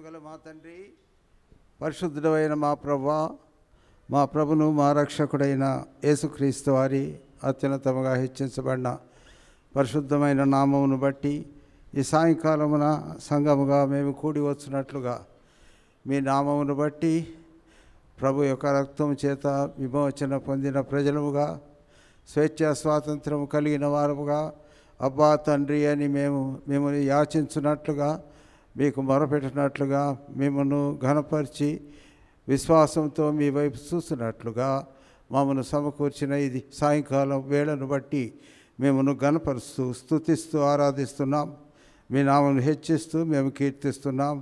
గల మా తండ్రి, పరిశుద్ధుడైన మా ప్రభువా, మా ప్రభును మా రక్షకుడైన యేసుక్రీస్తు వారి అత్యున్నతముగా హెచ్చించబడిన పరిశుద్ధమైన నామమును బట్టి ఈ సాయంకాలమున సంఘముగా మేము కూడి వచ్చినట్లుగా మీ నామమును బట్టి ప్రభు యొక్క రక్తం చేత విమోచన పొందిన ప్రజలముగా, స్వేచ్ఛా స్వాతంత్రము కలిగిన వారముగా, అబ్బా తండ్రి అని మిమ్మల్ని యాచించున్నట్లుగా, మీకు మొరపెట్టినట్లుగా, మిమ్మల్ని ఘనపరిచి విశ్వాసంతో మీ వైపు చూస్తున్నట్లుగా మమ్మల్ని సమకూర్చిన ఇది సాయంకాలం వేళను బట్టి మిమ్మల్ని ఘనపరుస్తూ స్తుతిస్తూ ఆరాధిస్తున్నాం. మీ నామను హెచ్చిస్తూ మేము కీర్తిస్తున్నాం.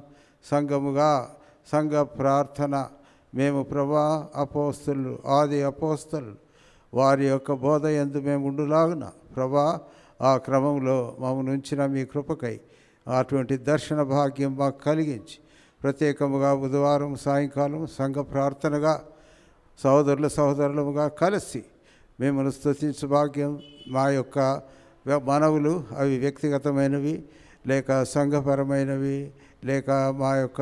సంఘముగా సంఘ ప్రార్థన మేము ప్రభా అపోస్తలు, ఆది అపోస్తలు వారి యొక్క బోధ యందు మేము ఉండులాగున ప్రభా ఆ క్రమంలో మమ్మల్ని ఉంచిన మీ కృపకై అటువంటి దర్శన భాగ్యం మాకు కలిగించి ప్రత్యేకముగా బుధవారం సాయంకాలం సంఘ ప్రార్థనగా సహోదరులుగా కలిసి మిమ్మల్ని స్తుతించు భాగ్యం, మా యొక్క మనవులు అవి వ్యక్తిగతమైనవి లేక సంఘపరమైనవి లేక మా యొక్క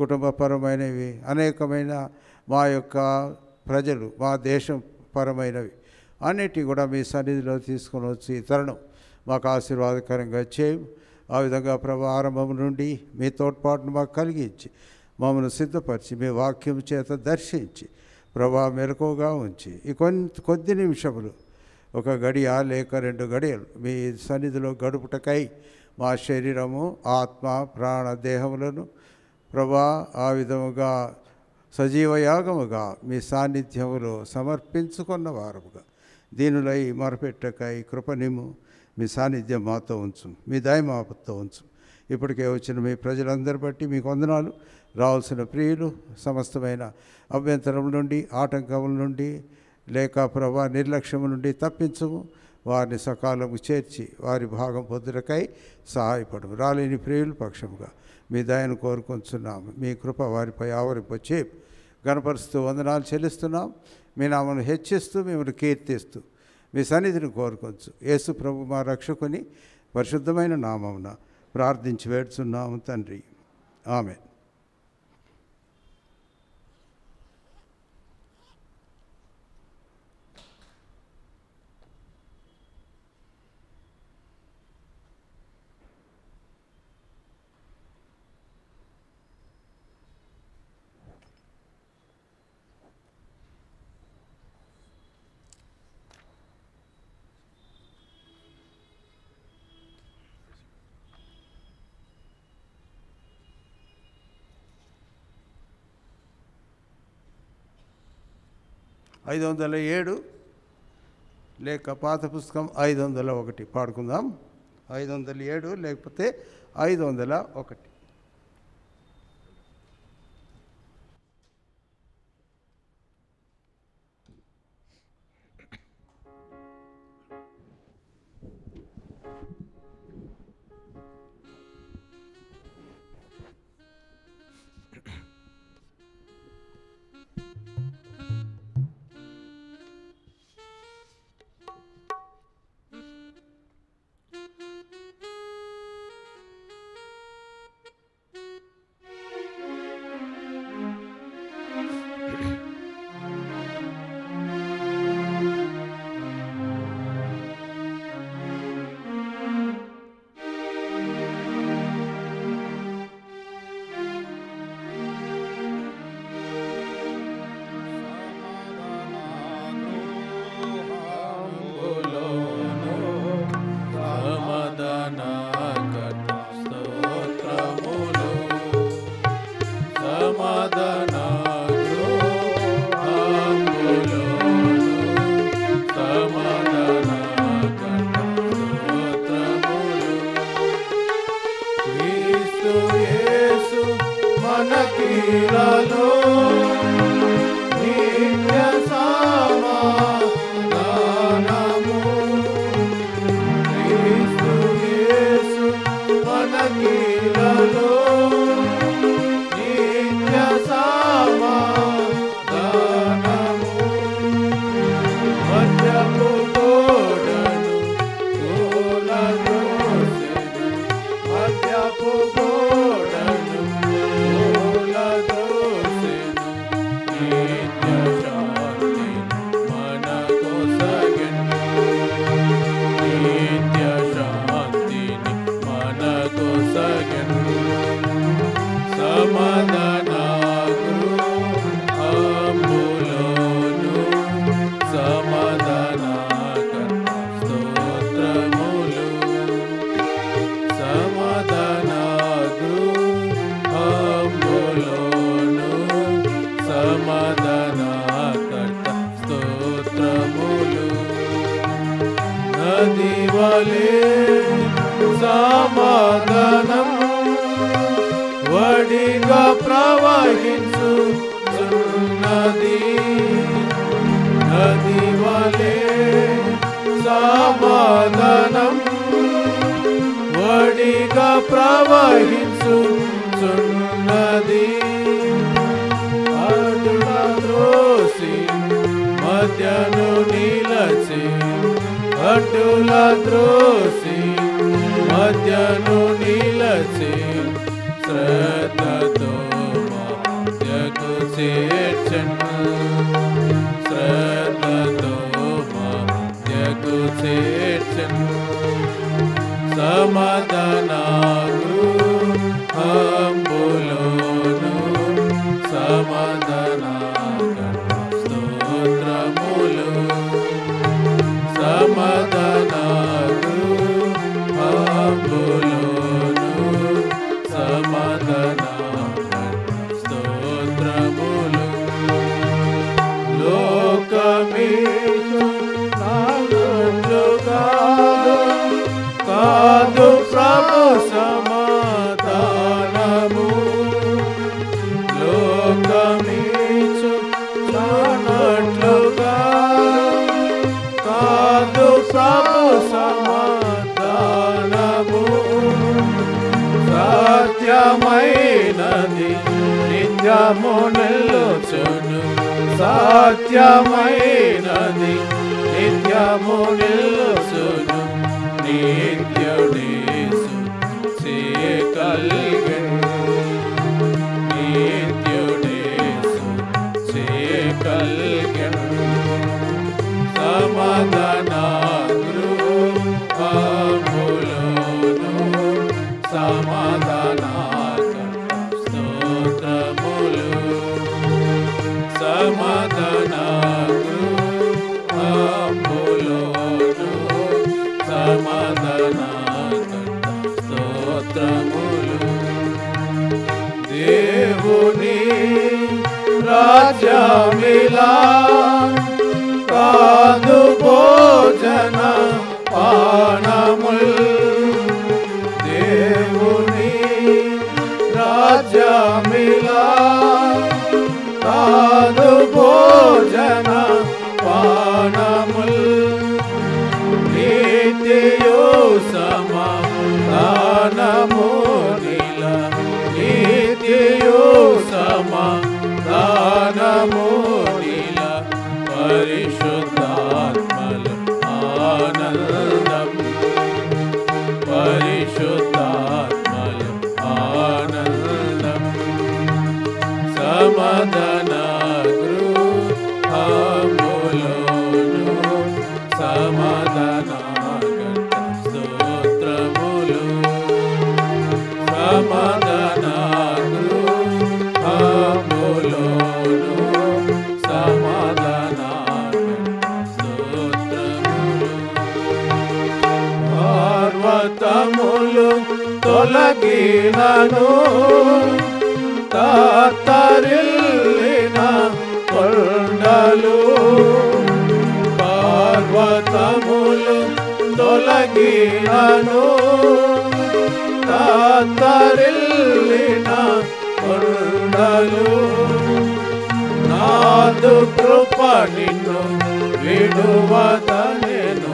కుటుంబపరమైనవి, అనేకమైన మా యొక్క ప్రజలు, మా దేశం పరమైనవి అన్నిటి కూడా మీ సన్నిధిలో తీసుకొని వచ్చి ఈ తరుణం మాకు ఆశీర్వాదకరంగా చేయు. ఆ విధంగా ప్రభు ఆరంభం నుండి మీ తోడ్పాటును మాకు కలిగించి మమ్మల్ని సిద్ధపరిచి మీ వాక్యం చేత దర్శించి ప్రభా మెలకువగా ఉంచి ఈ కొద్ది నిమిషములు, ఒక గడియ లేక 2 గడియలు మీ సన్నిధిలో గడుపుటకై మా శరీరము, ఆత్మ, ప్రాణ, దేహములను ప్రభా ఆ విధముగా సజీవ యాగముగా మీ సాన్నిధ్యములో సమర్పించుకున్న వారముగా దీనులై మొరపెట్టకై కృపనిము. మీ సాన్నిధ్యం మాతో ఉంచు, మీ దయ మాతో ఉంచు. ఇప్పటికే వచ్చిన మీ ప్రజలందరి బట్టి మీకు వందనాలు. రావాల్సిన ప్రియులు సమస్తమైన అభ్యంతరముల నుండి, ఆటంకముల నుండి లేక ప్రభా నిర్లక్ష్యము నుండి తప్పించము. వారిని సకాలము చేర్చి వారి భాగం పొందుటకై సహాయపడము. రాలేని ప్రియుల పక్షముగా మీ దయను కోరుకొంచున్నాము. మీ కృప వారిపై ఆవరింపచే గణపరుస్తూ వందనాలు చెల్లిస్తున్నాం. మీ నామను హెచ్చిస్తూ మిమ్మల్ని కీర్తిస్తూ మీ సన్నిధిని కోరుకొంచు. యేసు ప్రభు మా రక్షకుని పరిశుద్ధమైన నామమున ప్రార్థించి వేడుచున్నాము తండ్రి, ఆమేన్. ఐదు 507 లేక పాత పుస్తకం 501 పాడుకుందాం. 507 లేకపోతే 501. మధ్యపు గోడను వడిగా ప్రవహించుచున్నది నది వలె సమాధానం వడిగా ప్రవహించుచున్నది అటులా ద్రోసి మధ్యను నిలచి అటులా ద్రోసి మధ్యను నిలచి శ్రద్ధతో మధ్యకు చేర్చెను శ్రద్ధతో మధ్యకు చేర్చెను సమాధాన గృహంబులోను సమాధాన స్తోత్రములు సమాధాన గృహంబులోను సమాధాన స్తోత్రములు లోకమీచు నాలుగా కాదు ప్రభు సమాధానము లోకమీచు చానట్లుగా కాదు ప్రభు సమాధానము సత్యమైనది నిత్యము నిలుచును సత్యమైనది నిత్యము నిలుచును నిత్యుడేసు చేయగలిగెను నిత్యుడేసు చేయగలిగెను సమాధాన గృహంబులోను సమాధాన స్తోత్రములు సమాధాన గృహంబులోను సమాధాన స్తోత్రములు దేవుని రాజ్యమిలా కాదు భోజన పానముల్ దేవుని రాజ్యమిలా కాదు భోజన పానముల్ నిత్యో సమాధానము నిల నిత్యో సమాధానము నిల పరిశుద్ధాత్మలు ఆనందం పరిశుద్ధాత్మలు ఆనందం సమాధాన గృహంబులోను సమాధాన స్తోత్రములు సమాధాన గృహంబులోను సమాధాన స్తోత్రములు పర్వతములు తొలగినను తత్తరిల్లిన కొండలు పర్వతములు తొలగినను తత్తరిల్లిన కొండలు నాదు కృప నిన్ను విడువదనెను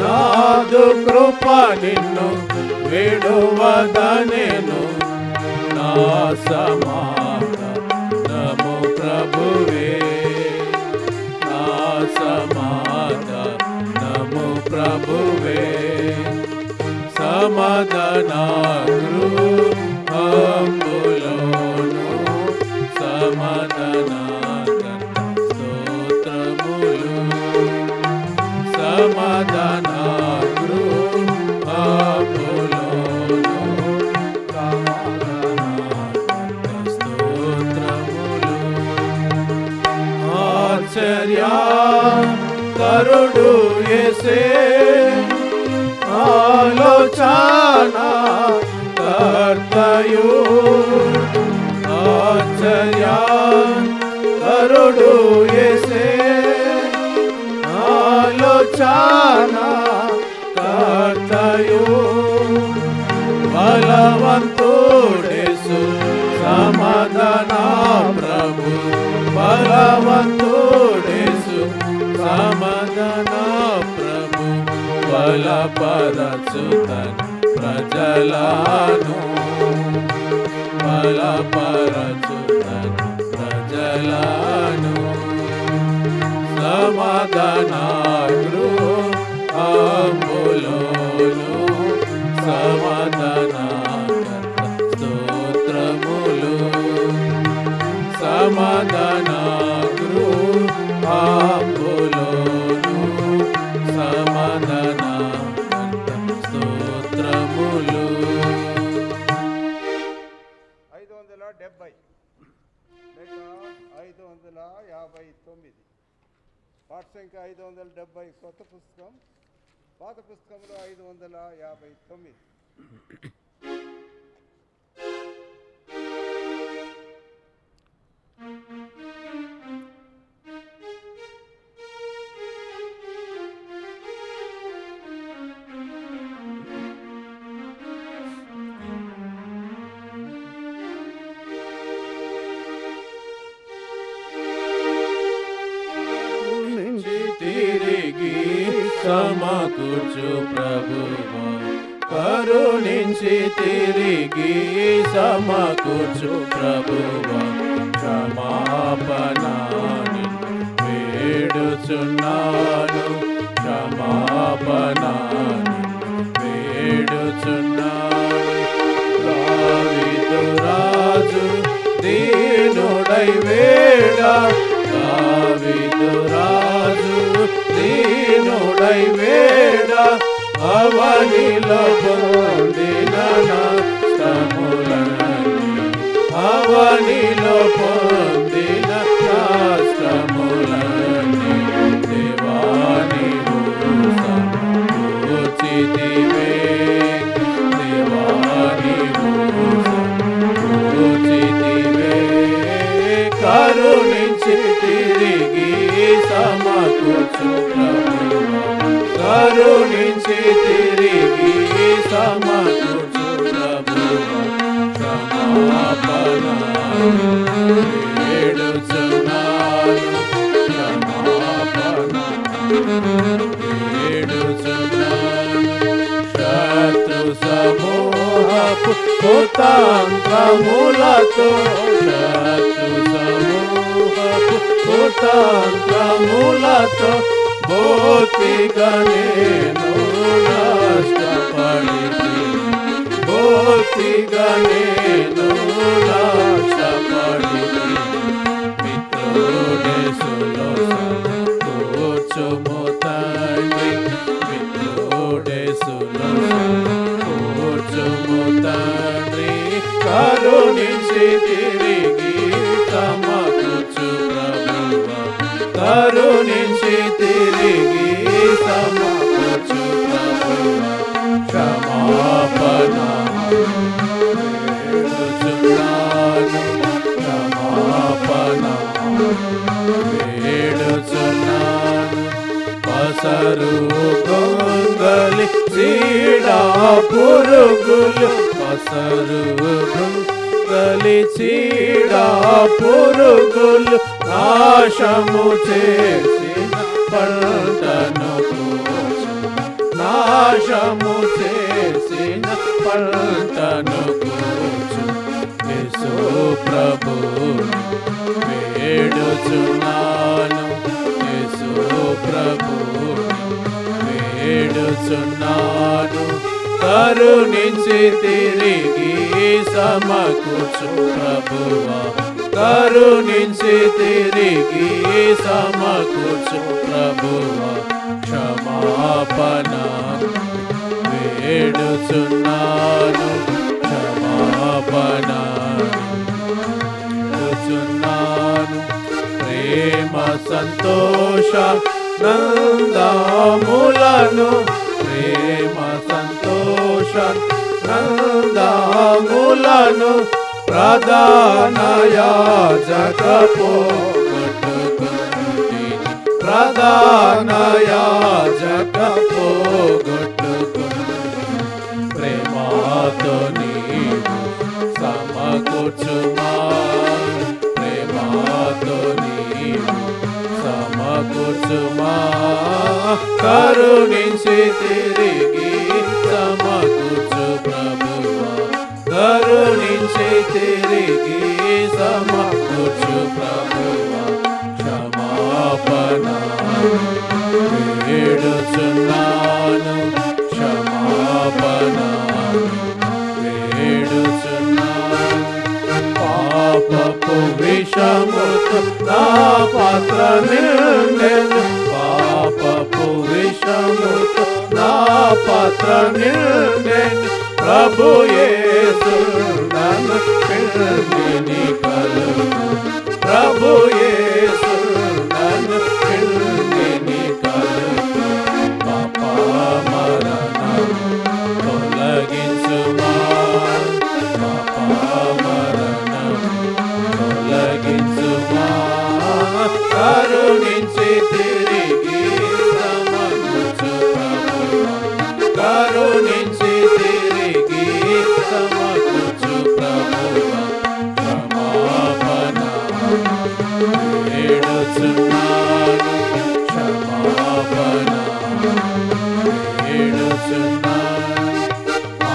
నాదు కృప నిన్ను విడువదనెను నా సమాధానము ప్రభువే నా సమాధానము ప్రభువే సమాధాన గృహంబులోను సమాధాన స్తోత్రములు సమాధాన గృహంబులోను స్తోత్రములు ఆశ్చర్య కరుడు యేసే ఆలోచన కర్తయు ఆశ్చర్య కరుడు యేసే ఆలోచన కర్తయు బలవంతుడేసు బలపరచుతను ప్రజలను బలపరచుతను ప్రజలను సమాధానగృహంబులోను సమాధానకర్త స్తోత్రములు సమాధానగృహంబులోను సమాధానకర్త స్తోత్రములు 570 లేక 559 పాఠ సంఖ్య 570 కొత్త పుస్తకం, పాత పుస్తకంలో 559. తిరిగి సమకూర్చు ప్రభువా కరుణించి తిరిగి సమకూర్చు ప్రభువా క్షమాపణ వేడుచున్నాను క్షమాపణ వేడుచున్నాను దావీదు రాజు దీనుడై వేడా దావీదు రాజు దీనుడై వేడ అవనిలో పొందిన నష్టములని అవనిలో పొందిన నష్టములని దేవాని సమకూర్చితివే దేవాని సమకూర్చితివే కరుణించి తిరిగి సమకూర్చు ప్రభువా కరుణించి తిరిగి సమకూర్చు ప్రభువా క్షమాపణ వేడుచున్నాను క్షమాపణ వేడుచున్నాను శత్రు సమూహపు కుతంత్రములతో శత్రు సమూహపు కుతంత్రములతో బోతిగా నేను నష్టపడితి బోతిగా నేను నష్టపడితి మిత్రుడేసులో కూర్చుము తండ్రి మిత్రుడేసులో కూర్చుము తండ్రి కరుణించి తిరిగి సమకూర్చు ప్రభువా కరుణించి తిరిగి సమకూర్చు ప్రభువా క్షమాపణ వేడుచున్నాను క్షమాపణ వేడుచున్నాను పసరు గొంగలి చీడా పురుగులు పసరు గొంగలి చీడా పురుగులు నాశము చేసిన పంటను కూర్చు నాశము చేసిన పంటను కూర్చు యేసు ప్రభుని వేడుచున్నాను యేసు ప్రభుని వేడుచున్నాను కరుణించి తిరిగి సమకూర్చు ప్రభువా కరుణించి తిరిగి సమకూర్చు ప్రభువా క్షమాపణ వేడుచున్నాను క్షమాపణ వేడుచున్నాను ప్రేమ సంతోష నందములను ప్రేమ సంతోష నందములను ప్రధాన యాజక పోగొట్టుకుంటి ప్రధాన యాజక పోగొట్టుకుంటి ప్రేమతో నీవు సమకూర్చుమా ప్రేమతో నీవు సమకూర్చుమా కరుణించి తిరిగి సమకూర్చు ప్రభువా కరుణించి తిరిగి సమకూర్చు ప్రభువా క్షమాపణ వేడుచున్నాను క్షమాపణ వేడుచున్నాను పాపపు విషముతో నా పాత్ర నిండెను పాపపు విషముతో నా పాత్ర నిండెను ప్రభు యేసు నన్ను పిల్లిని కలుగు ప్రభు యేసు నన్ను పిల్లిని కలుగు పాపా మరణం తొలగించుమా పాపా మరణం తొలగించుమా కరుణించి తిరిగి సమకూర్చు ప్రభువా కరుణించి తిరిగి సమకూర్చు ప్రభువా క్షమాపణ వేడుచున్నాను క్షమాపణ వేడుచున్నాను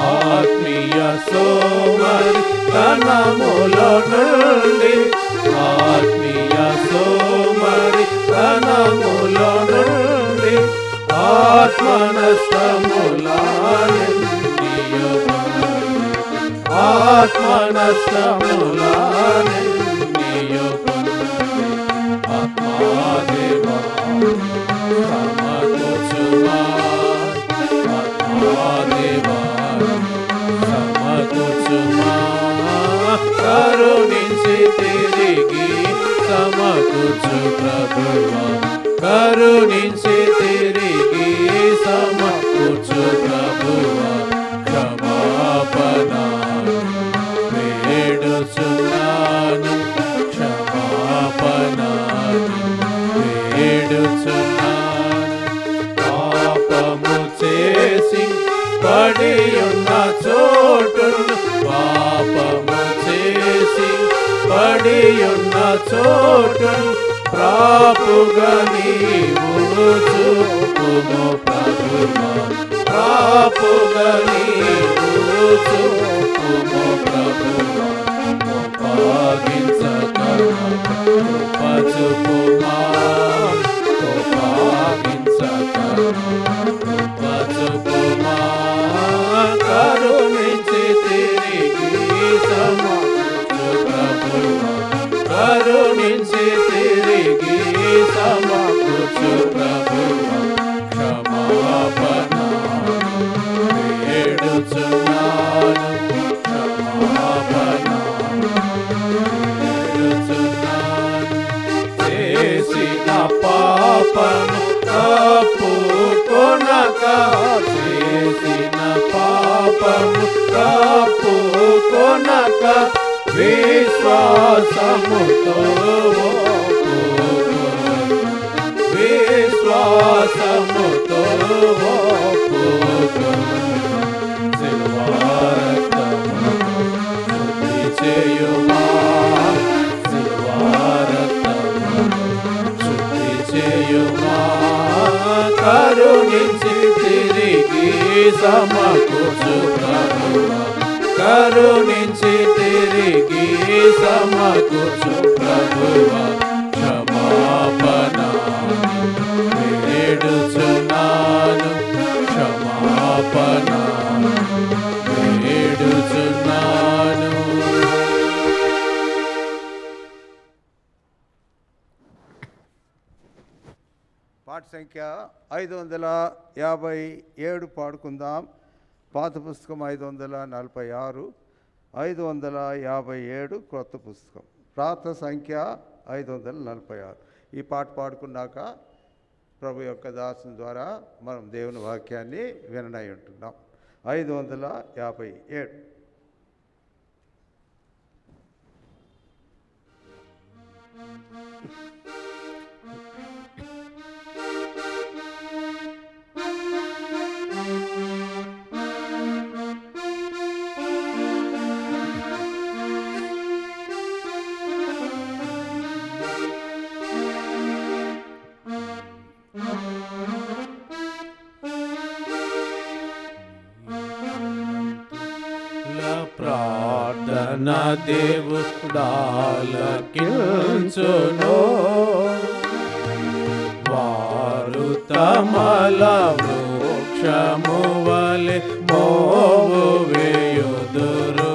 ఆత్మీయ సోమరి తనములో నుండి ఆత్మీయ సోమరి తనములో నుండి ఆత్మనష్టములానియు ఆత్మనష్టములానియు ఆత్మాదేవా సమకూర్చుమా ఆత్మాదేవా సమకూర్చుమా కరుణించి తిరిగి సమకూర్చు ప్రభువా కరుణించి తిరిగి సమకూర్చు ప్రభువా క్షమాపణ వేడుచున్నాను క్షమాపణ వేడుచున్నాను పాపము చేసి పడియున్న చోటును పాపము చేసి పడియున్న చోటును ప్రాపుగా నీవు చూపుము ప్రభువా ప్రాపుగా నీవు చూపుము ప్రభువా కోపాగించక కృప చూపుమా కోపాగించక కృప చూపుమా కరుణించి తిరిగి సమకూర్చు ప్రభువా కరుణించి తిరిగి సమకూర్చు ప్రభువా క్షమాపణ వేడుచున్నాను క్షమాపణ వేడుచున్నాను చేసిన పాపము కప్పుకొనక చేసిన పాపము కప్పుకొనక విశ్వాసముతో విశ్వాసముతో సిల్వారక్తము శుద్ధి చేయుమా సిల్వారక్తము శుద్ధి చేయుమా కరుణించి తిరిగి సమకూర్చు ప్రభువా కరుణించి తిరిగి సమకూర్చు ప్రభువా క్షమాపణ వేడుచున్నాను క్షమాపణ వేడుచున్నాను పాట సంఖ్య 557 పాడుకుందాం. పాత పుస్తకం 546, 557 క్రొత్త పుస్తకం. పాత సంఖ్య 546. ఈ పాట పాడుకున్నాక ప్రభు యొక్క దాసుని ద్వారా మనం దేవుని వాక్యాన్ని విననై ఉంటున్నాం. 557. నా దేవుడాలకించును వారు తమల వృక్షము వలె మోవు వేయుదురు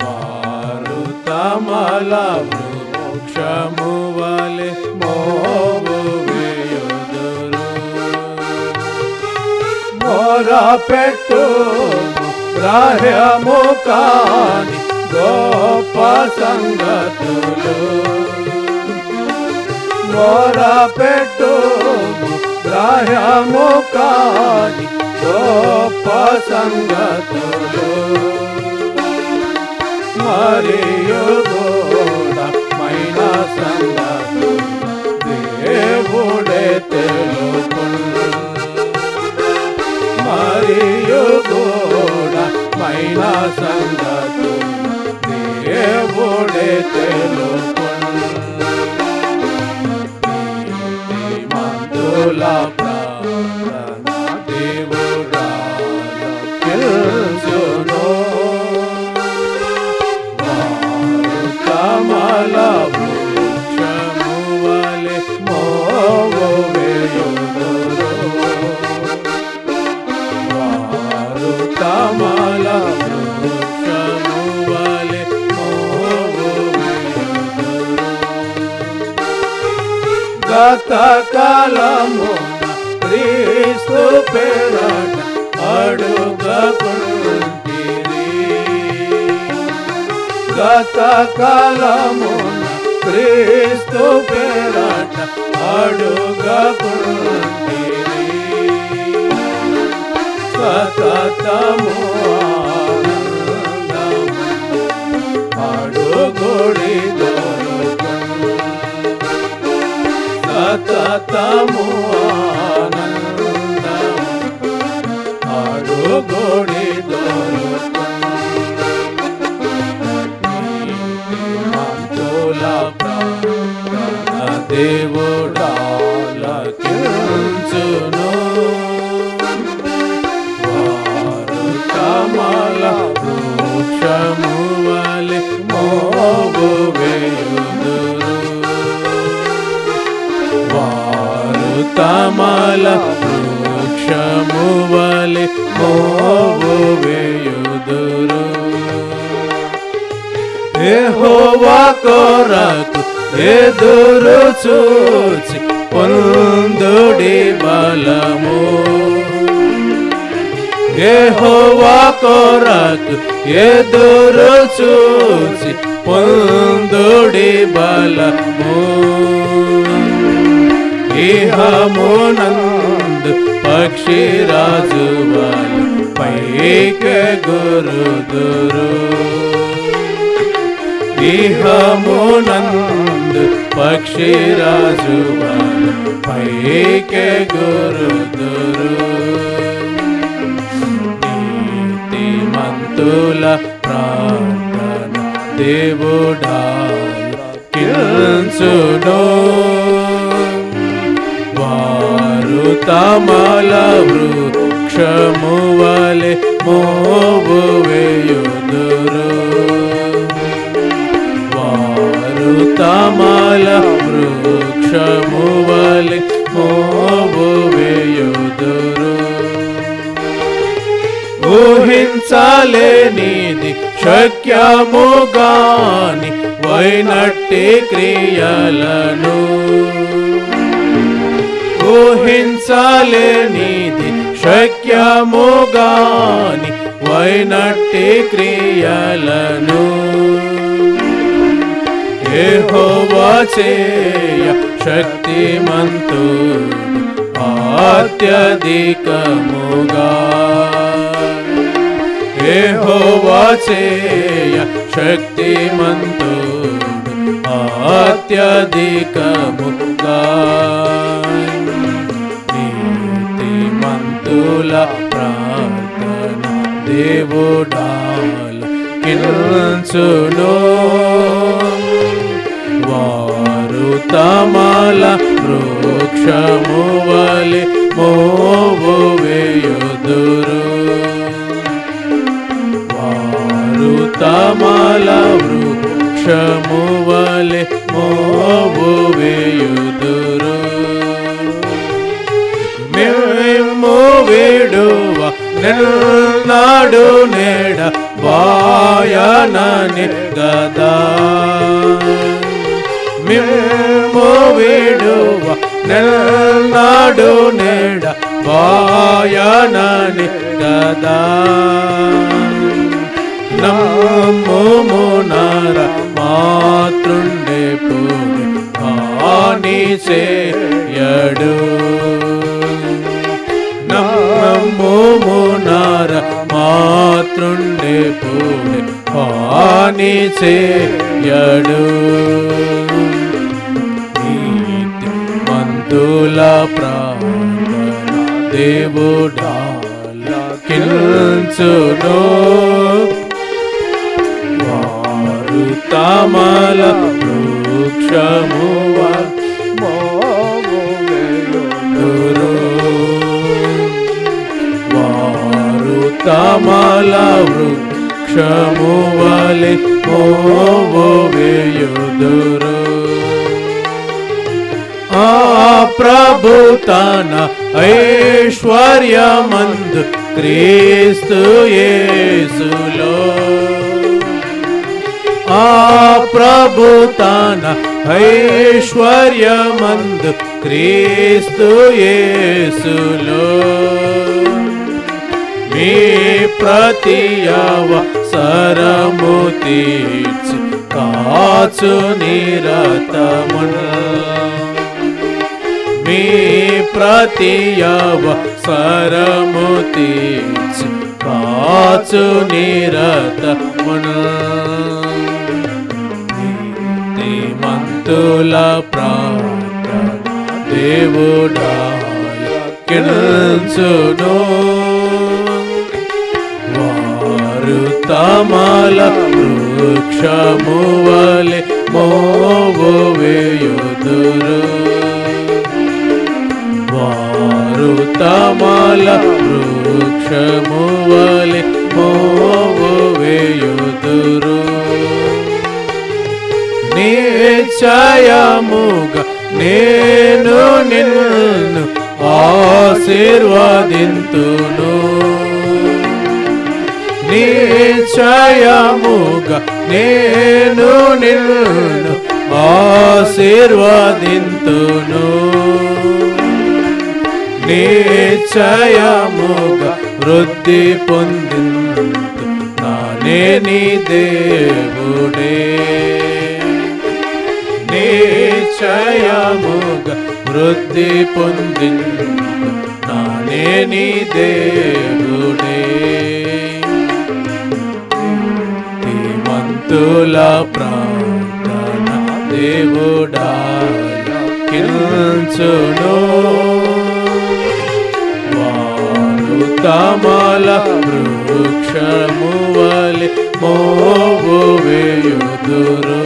వారు తమల వృక్షము వలె మోవు వేయుదురు మొరపెట్టు గ్రాహ్యము కాని గొప్ప సంగతులు మొరపెట్టు గ్రాహ్యము కాని గొప్ప సంగతులు మరియు గూఢమైన సంగతులు దేవుడే తెలుపును మరియు గూఢమైన సంగతులు దేవుడే తెలుపును నీతిమంతుల ప్రార్థన దేవుడాలకించును వారు తమల వృక్షము వలె మోవు వేయుదురు వారు తమల వృక్షము వలె మోవు వేయుదురు గత కాలమున క్రీస్తు పేరట అడుగకుంటిరి గత కాలమున క్రీస్తు పేరట అడుగకుంటిరి సతతము ఆనందము అడుగుడి దొరుకును సతతము ఆనందము అడుగుడి దొరుకును నీతిమంతుల ప్రార్థన దేవుడాలకించును వారు తమల వృక్షము వలె మోవు వేయుదురు వారు తమల వృక్షము వలె మోవు వేయుదురు యెహోవా కొరకు ఎదురు చూచి పొందుడి బలము యెహోవా కొరకు ఎదురు చూచి పొందుడి బలము ఇహమునందు పక్షిరాజు వాళ్ళు పైకెగురుదురు ఇహమునందు పక్షిరాజు వాళ్ళు పైకెగురుదురు నీతిమంతుల ప్రార్థన దేవుడాలకించును వారు తమల వృక్షము వలె మోవు వేయుదురు వారు తమల వృక్షము వలె మోవు వేయుదురు ఊహించలేనిది శక్యముగాని వైనట్టి క్రియలను ఊహించలేనిది శక్యముగాని వైనట్టి క్రియలను యెహోవా చేయ శక్తిమంతుడు అత్యధికముగా యెహోవా చేయ శక్తిమంతుడు అత్యధికముగా నీతిమంతుల ప్రార్థన దేవుడాలకించును వారు తమల వృక్షము వలె మోవు వేయుదురు మారుతమాల వృక్షము వలె మోవు వేయుదురు. మేము విడువ నిన్నాడు నేడ వాయనని గదా. మేము విడువ నిన్నాడు నేడ వాయనని గదా. నమ్ముమునర మాతృండే పోని హాని చేయడు. నమ్ముమునర మాతృండే పోని హాని చేయడు. నీతిమంతుల ప్రార్థన దేవుడాలకించును. వారు తమల వృక్షము మోవు వేయుదురు. వారు తమల వృక్షము వలె మోవు వేయుదురు. ఆ ప్రభు తన ఐశ్వర్యమందు క్రీస్తు యేసులో. ఆ ప్రభు తన ఐశ్వర్యమందు క్రీస్తు యేసులో. మీ ప్రతి అవసరము తీర్చి కాచు నిరతమును. మీ ప్రతి అవసరము తీర్చి కాచు నిరతమును. నీతిమంతుల ప్రార్థన దేవుడాలకించును. వారు తమల వృక్షము వలె మోవు వేయుదురు. వారు తమల వృక్షము వలె మోవు వేయుదురు. నిశ్చయముగా నేను నిన్ను ఆశీర్వదింతును. నిశ్చయముగా నేను నిన్ను ఆశీర్వదింతును. నిశ్చయముగా వృద్ధి పొందింతు నానే నీ దేవుడే. నిశ్చయముగా వృద్ధి పొందింతు నానే నీ దేవుడే. నీతిమంతుల ప్రార్థన దేవుడాలకించును. వారు తమల వృక్షము వలె మోవు వేయుదురు.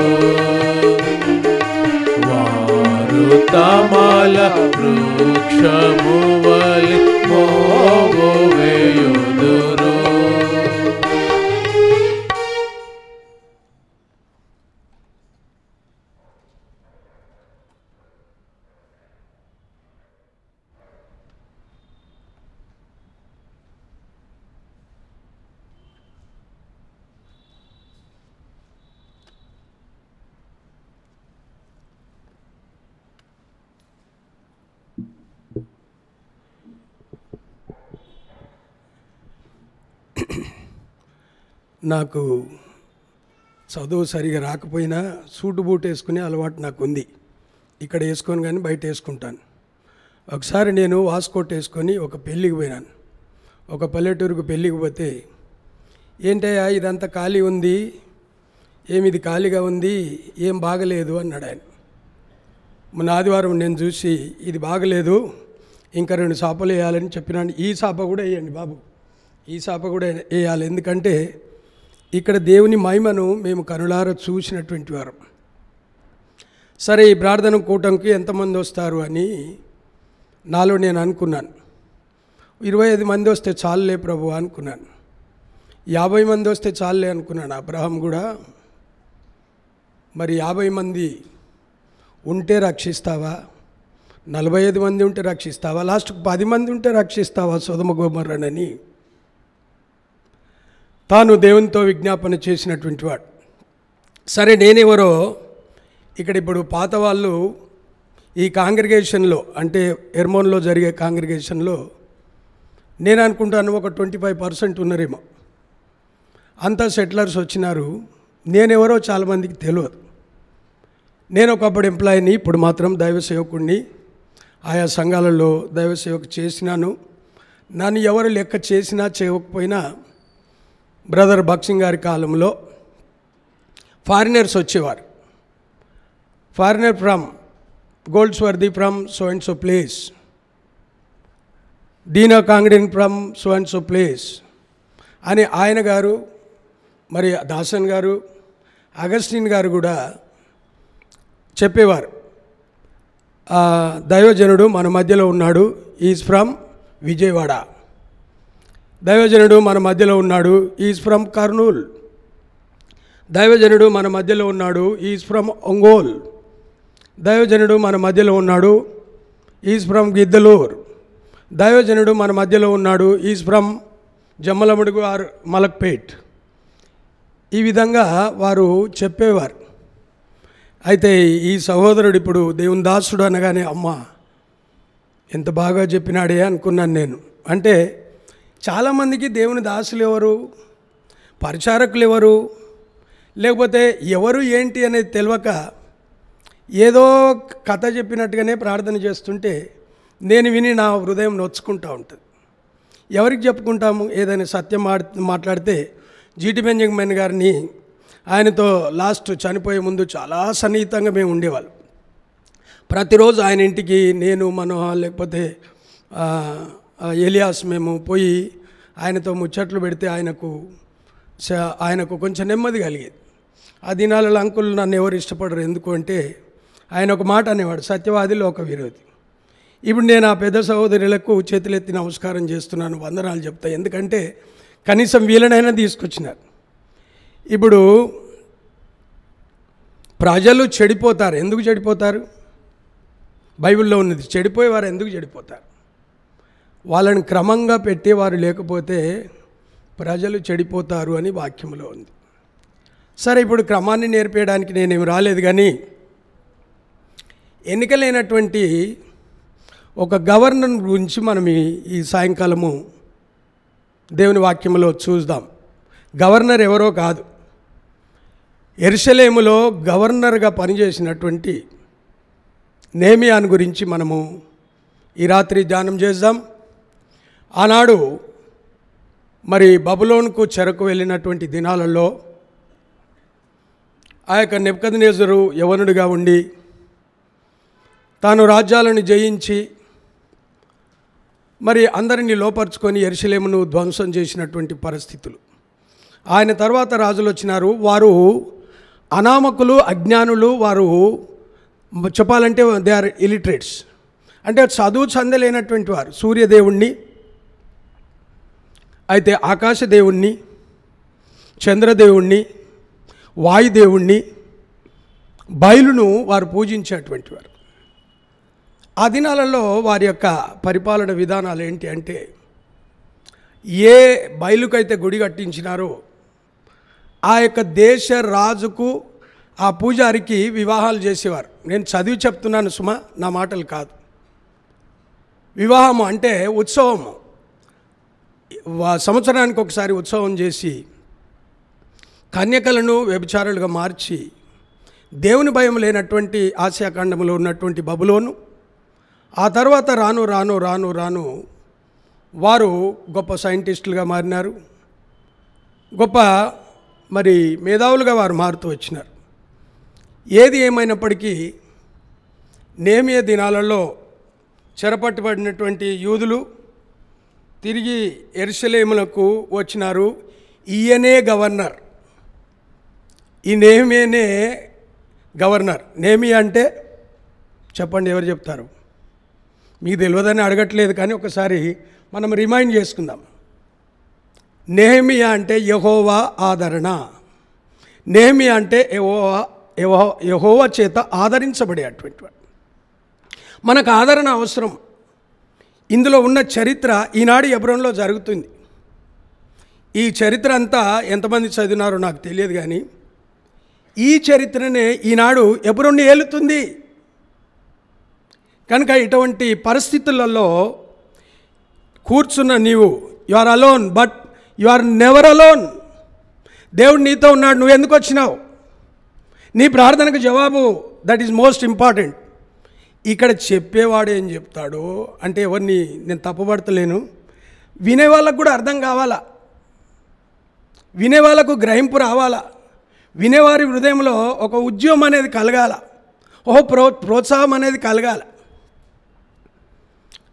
వారు తమల వృక్షము వలె మోవు వేయుదురు. నాకు చదువు సరిగా రాకపోయినా సూటు బూట్ వేసుకునే అలవాటు నాకు ఉంది. ఇక్కడ వేసుకొని కానీ బయట వేసుకుంటాను. ఒకసారి నేను వాస్కోట్ వేసుకొని ఒక పెళ్ళికి పోయినాను. ఒక పల్లెటూరుకు పెళ్ళికి పోతే, ఏంటయ్యా ఇదంతా ఖాళీ ఉంది, ఏమిది ఖాళీగా ఉంది, ఏం బాగలేదు అన్నాడు ఆయన. మొన్న ఆదివారం నేను చూసి ఇది బాగలేదు, ఇంకా 2 చాపలు వేయాలని చెప్పినాను. ఈ చాప కూడా వేయండి బాబు, ఈ చాప కూడా వేయాలి, ఎందుకంటే ఇక్కడ దేవుని మహిమను మేము కనులారా చూసినటువంటి వారం. సరే ఈ ప్రార్థన కూటంకి ఎంతమంది వస్తారు అని నాలో నేను అనుకున్నాను. 25 మంది వస్తే చాలులే ప్రభు అనుకున్నాను. 50 మంది వస్తే చాలే అనుకున్నాడు అబ్రహాం కూడా. మరి 50 మంది ఉంటే రక్షిస్తావా, 45 మంది ఉంటే రక్షిస్తావా, లాస్ట్కు 10 మంది ఉంటే రక్షిస్తావా సొదొమ గొమొర్రానని తాను దేవునితో విజ్ఞాపన చేసినటువంటి వాడు. సరే, నేనెవరో ఇక్కడ ఇప్పుడు పాత వాళ్ళు ఈ కాంగ్రిగేషన్లో, అంటే ఎర్మోన్లో జరిగే కాంగ్రిగేషన్లో నేను అనుకుంటాను ఒక 25% ఉన్నారేమో. అంతా సెటిలర్స్ వచ్చినారు. నేనెవరో చాలామందికి తెలియదు. నేను ఒకప్పుడు ఎంప్లాయీని, ఇప్పుడు మాత్రం దైవ సేవకుడిని. ఆయా సంఘాలలో దైవ సేవకు చేసినాను. నన్ను ఎవరు లెక్క చేసినా చేయకపోయినా బ్రదర్ భక్సింగ్ గారి కాలంలో ఫారినర్స్ వచ్చేవారు. Foreigner from Goldsworthy from so and so place, డీనా కాంగ్రెన్ from so and so place అని ఆయన గారు, మరి దాసన్ గారు, అగస్టిన్ గారు కూడా చెప్పేవారు. దైవజనుడు మన మధ్యలో ఉన్నాడు, ఈజ్ ఫ్రమ్ విజయవాడ. దైవజనుడు మన మధ్యలో ఉన్నాడు, ఈజ్ ఫ్రమ్ కర్నూల్. దైవజనుడు మన మధ్యలో ఉన్నాడు, ఈజ్ ఫ్రమ్ ఒంగోల్. దైవజనుడు మన మధ్యలో ఉన్నాడు, ఈజ్ ఫ్రమ్ గిద్దలూర్. దైవజనుడు మన మధ్యలో ఉన్నాడు, is from Jammalamadugu or Malakpet. ఈ విధంగా వారు చెప్పేవారు. అయితే ఈ సహోదరుడు ఇప్పుడు దేవుని దాసుడు అనగానే అమ్మ ఎంత బాగా చెప్పినాడే అనుకున్నాను నేను. అంటే చాలామందికి దేవుని దాసులు ఎవరు, పరిచారకులు ఎవరు, లేకపోతే ఎవరు ఏంటి అనేది తెలియక ఏదో కథ చెప్పినట్టుగానే ప్రార్థన చేస్తుంటే నేను విని నా హృదయం నొచ్చుకుంటూ ఉంటుంది. ఎవరికి చెప్పుకుంటాము? ఏదైనా సత్యం మాట్లాడితే జీటీ బెంజమిన్ గారిని, ఆయనతో లాస్ట్ చనిపోయే ముందు చాలా సన్నిహితంగా మేము ఉండేవాళ్ళం. ప్రతిరోజు ఆయన ఇంటికి నేను, మనోహ, లేకపోతే ఎలియాస్ మేము పోయి ఆయనతో ముచ్చట్లు పెడితే ఆయనకు కొంచెం నెమ్మది కలిగేది. ఆ దినాలలో అంకుల్ నన్ను ఎవరు ఇష్టపడరు. ఎందుకు అంటే ఆయన ఒక మాట అనేవాడు, సత్యవాది లోక విరోధి. ఇప్పుడు నేను ఆ పెద్ద సహోదరులకు చేతులెత్తి నమస్కారం చేస్తున్నాను, వందనాలు చెప్తా. ఎందుకంటే కనీసం వీళ్ళనైనా తీసుకొచ్చినారు. ఇప్పుడు ప్రజలు చెడిపోతారు. ఎందుకు చెడిపోతారు? బైబిల్లో ఉన్నది, చెడిపోయేవారు ఎందుకు చెడిపోతారు? వాళ్ళని క్రమంగా పెట్టేవారు లేకపోతే ప్రజలు చెడిపోతారు అని వాక్యంలో ఉంది. సరే, ఇప్పుడు క్రమాన్ని నేర్పేయడానికి నేనేమి రాలేదు, కానీ ఎన్నికలైనటువంటి ఒక గవర్నర్ గురించి మనం ఈ సాయంకాలము దేవుని వాక్యంలో చూద్దాం. గవర్నర్ ఎవరో కాదు, యెరూషలేములో గవర్నర్గా పనిచేసినటువంటి నెహెమ్యాను గురించి మనము ఈ రాత్రి ధ్యానం చేద్దాం. ఆనాడు మరి బబులోనుకు చెరకు వెళ్ళినటువంటి దినాలలో ఆ యొక్క నెబుకద్నెజరు యవనుడిగా ఉండి తాను రాజ్యాలను జయించి మరి అందరినీ లోపరుచుకొని యెరూషలేమును ధ్వంసం చేసినటువంటి పరిస్థితులు. ఆయన తర్వాత రాజులు వచ్చినారు. వారు అనామకులు, అజ్ఞానులు. వారు చెప్పాలంటే దే ఆర్ ఇలిటరేట్స్, అంటే చదువు చందలేనటువంటి వారు. సూర్యదేవుణ్ణి, అయితే ఆకాశదేవుణ్ణి, చంద్రదేవుణ్ణి, వాయుదేవుణ్ణి, బయలును వారు పూజించేటువంటి వారు. ఆ దినాలలో వారి యొక్క పరిపాలన విధానాలు ఏంటి అంటే, ఏ బయలుకైతే గుడి కట్టించినారో ఆ యొక్క దేశ రాజుకు, ఆ పూజారికి వివాహాలు చేసేవారు. నేను చదివి చెప్తున్నాను సుమా, నా మాటలు కాదు. వివాహము అంటే ఉత్సవము. సంవత్సరానికి ఒకసారి ఉత్సవం చేసి కన్యకలను వ్యభిచారులుగా మార్చి దేవుని భయం లేనటువంటి ఆసియాఖండంలో ఉన్నటువంటి బబులోను, ఆ తర్వాత రాను రాను రాను రాను వారు గొప్ప సైంటిస్టులుగా మారినారు. గొప్ప మరి మేధావులుగా వారు మారుతూ వచ్చినారు. ఏది ఏమైనప్పటికీ నెహెమ్యా దినాలలో చెరపట్టుబడినటువంటి యూదులు తిరిగి యెరూషలేములకు వచ్చినారు. ఈయనే గవర్నర్, ఈ నెహెమ్యానే గవర్నర్. నెహెమ్యా అంటే చెప్పండి, ఎవరు చెప్తారు? మీకు తెలియదని అడగట్లేదు, కానీ ఒకసారి మనం రిమైండ్ చేసుకుందాం. నెహెమియా అంటే యెహోవా ఆదరణ. నెహెమియా అంటే యెహోవా చేత ఆదరించబడేటువంటి వాడు. మనకు ఆదరణ అవసరం. ఇందులో ఉన్న చరిత్ర ఈనాడు హెబ్రోనులో జరుగుతుంది. ఈ చరిత్ర అంతా ఎంతమంది చదివినారో నాకు తెలియదు, కానీ ఈ చరిత్రనే ఈనాడు హెబ్రోన్ని ఏలుతుంది. కనుక ఇటువంటి పరిస్థితులలో కూర్చున్న నీవు, you are alone but you are never alone. దేవుడు నీతో ఉన్నాడు. నువ్వు ఎందుకు వచ్చినావు? నీ ప్రార్థనకు జవాబు, దట్ ఈజ్ మోస్ట్ ఇంపార్టెంట్. ఇక్కడ చెప్పేవాడు ఏం చెప్తాడు అంటే ఎవరిని నేను తప్పుపడతలేను, వినే వాళ్ళకు కూడా అర్థం కావాలా, వినేవాళ్ళకు గ్రహింపు రావాలా, వినేవారి హృదయంలో ఒక ఉద్యమం అనేది కలగాల, ప్రోత్సాహం అనేది కలగాల.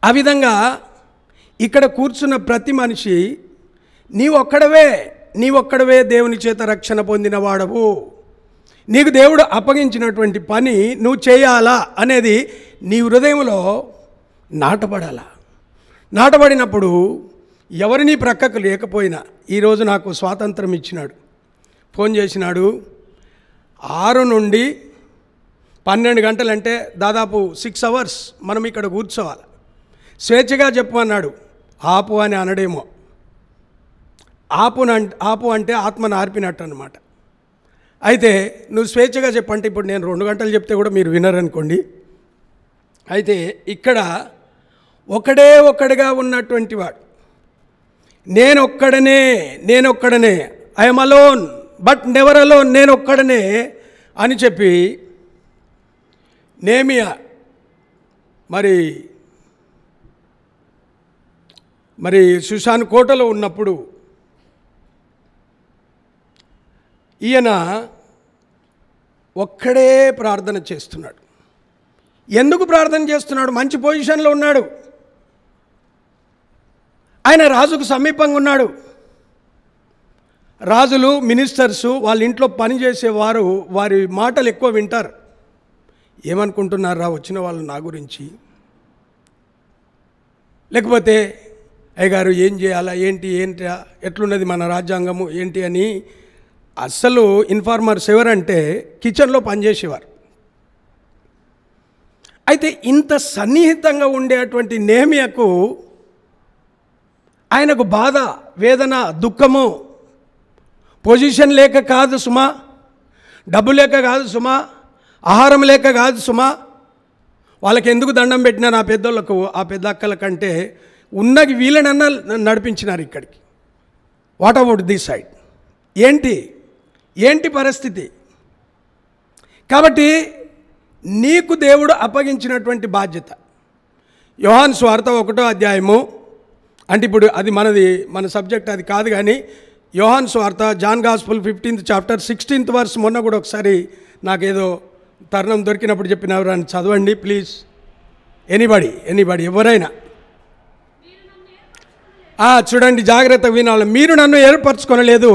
ఆ విధంగా ఇక్కడ కూర్చున్న ప్రతి మనిషి నీవొక్కడవే దేవుని చేత రక్షణ పొందిన వాడవు. నీకు దేవుడు అప్పగించినటువంటి పని నువ్వు చేయాలా అనేది నీ హృదయంలో నాటబడాలా. నాటబడినప్పుడు ఎవరిని ప్రక్కకు లేకపోయినా, ఈరోజు నాకు స్వాతంత్రం ఇచ్చినాడు, ఫోన్ చేసినాడు. 6 నుండి 12 గంటలంటే దాదాపు 6 అవర్స్ మనం ఇక్కడ కూర్చోవాలి. స్వేచ్ఛగా చెప్పు అన్నాడు. ఆపు అని అనడేమో. ఆపు అంటే ఆత్మను ఆర్పినట్టు అన్నమాట. అయితే నువ్వు స్వేచ్ఛగా చెప్పంటే ఇప్పుడు నేను 2 గంటలు చెప్తే కూడా మీరు వినరనుకోండి. అయితే ఇక్కడ ఒక్కడిగా ఉన్నటువంటి వాడు, నేనొక్కడనే I'm alone but never alone, నేనొక్కడనే అని చెప్పి నెహెమియా మరి షూషాను కోటలో ఉన్నప్పుడు ఈయన ఒక్కడే ప్రార్థన చేస్తున్నాడు. ఎందుకు ప్రార్థన చేస్తున్నాడు? మంచి పొజిషన్లో ఉన్నాడు. ఆయన రాజుకు సమీపంగా ఉన్నాడు. రాజులు, మినిస్టర్సు, వాళ్ళ ఇంట్లో పనిచేసేవారు వారి మాటలు ఎక్కువ వింటారు. ఏమనుకుంటున్నారా వచ్చిన వాళ్ళు నా గురించి? లేకపోతే అయ్యగారు ఏం చేయాలా, ఏంటి ఎట్లున్నది మన రాజ్యాంగము ఏంటి అని. అస్సలు ఇన్ఫార్మర్స్ ఎవరంటే కిచెన్లో పనిచేసేవారు. అయితే ఇంత సన్నిహితంగా ఉండేటువంటి నెహెమియాకు ఆయనకు బాధ, వేదన, దుఃఖము, పొజిషన్ లేక కాదు సుమా, డబ్బు లేక కాదు సుమా, ఆహారం లేక కాదు సుమా. వాళ్ళకి ఎందుకు దండం పెట్టినా నా పెద్దోళ్ళకు, ఆ పెద్ద అక్కల కంటే ఉన్నకి వీళ్ళనన్నా నడిపించినారు ఇక్కడికి. What about this side? ఏంటి పరిస్థితి? కాబట్టి నీకు దేవుడు అప్పగించినటువంటి బాధ్యత. యోహాను సువార్త 1వ అధ్యాయము, అంటే ఇప్పుడు అది మన సబ్జెక్ట్ అది కాదు, కానీ యోహాను సువార్త John gospel 15th chapter 16th verse మొన్న కూడా ఒకసారి నాకేదో తరుణం దొరికినప్పుడు చెప్పినవారు అని చదవండి ప్లీజ్. ఎనీబడి ఎవరైనా చూడండి, జాగ్రత్త వినాలి. మీరు నన్ను ఏర్పరచుకొనలేదు,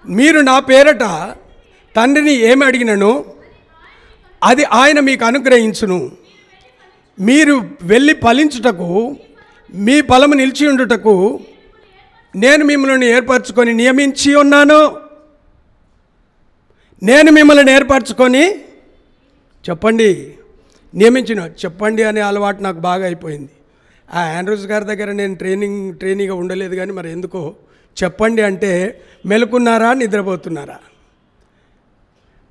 మీరు నా పేరట తండ్రిని ఏమి అడిగినను అది ఆయన మీకు అనుగ్రహించును. మీరు వెళ్ళి ఫలించుటకు, మీ ఫలము నిలిచి ఉండుటకు నేను మిమ్మల్ని ఏర్పరచుకొని నియమించి ఉన్నాను. నేను మిమ్మల్ని ఏర్పరచుకొని చెప్పండి అనే అలవాటు నాకు బాగా అయిపోయింది. ఆ ఆండ్రూస్ గారి దగ్గర నేను ట్రైనింగ్గా ఉండలేదు, కానీ మరి ఎందుకో చెప్పండి అంటే మెలుకున్నారా, నిద్రపోతున్నారా,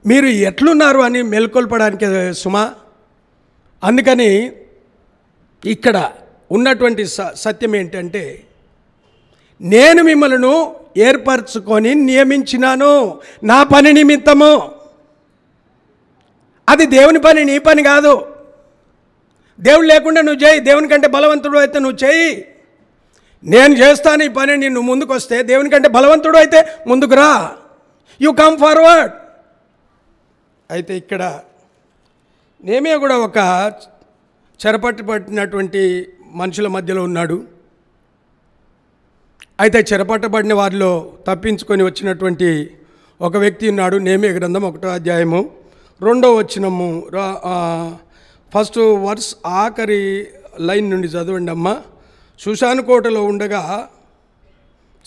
మీరు ఎట్లున్నారు అని మెలుకొల్పడానికి సుమా. అందుకని ఇక్కడ ఉన్నటువంటి సత్యం ఏంటంటే, నేను మిమ్మల్ని ఏర్పరచుకొని నియమించినాను నా పని నిమిత్తము. అది దేవుని పని, నీ పని కాదు. దేవుడు లేకుండా నువ్వు చేయి, దేవుని కంటే బలవంతుడు అయితే నువ్వు చేయి. నేను చేస్తాను ఈ పని, నిన్ను ముందుకు వస్తే దేవుని కంటే బలవంతుడు అయితే ముందుకు రా, యు కమ్ ఫార్వర్డ్. అయితే ఇక్కడ నెహెమియా కూడా ఒక చెరపట్టబడినటువంటి మనుషుల మధ్యలో ఉన్నాడు. అయితే చెరపట్టబడిన వారిలో తప్పించుకొని వచ్చినటువంటి ఒక వ్యక్తి ఉన్నాడు. నెహెమియా గ్రంథం 1వ అధ్యాయము 2వ వచనము ఫస్ట్ వర్స్ ఆఖరి లైన్ నుండి చదవండి అమ్మ. షూషాను కోటలో ఉండగా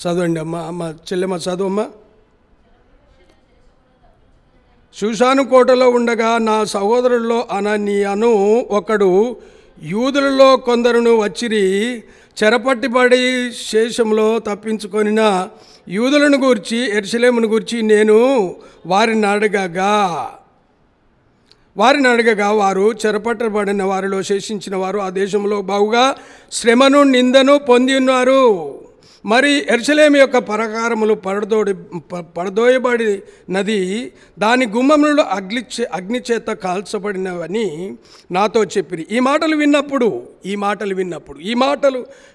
చదవండి అమ్మ చెల్లెమ్మ చదువమ్మ. షూషాను కోటలో ఉండగా నా సహోదరుల్లో అననీయను ఒకడు యూదులలో కొందరును వచ్చిరి. చెరపట్టిబడి శేషంలో తప్పించుకొనిన యూదులను గూర్చి యెరూషలేమును గూర్చి నేను వారిని అడగగా వారు చెరపట్టబడిన వారిలో శేషించిన వారు ఆ దేశంలో బహుగా శ్రమను నిందను పొంది ఉన్నారు. మరి యెరూషలేము యొక్క పరకారములు పడదోయబడినది, దాని గుమ్మములు అగ్ని చేత కాల్చబడినవని నాతో చెప్పిరి. ఈ మాటలు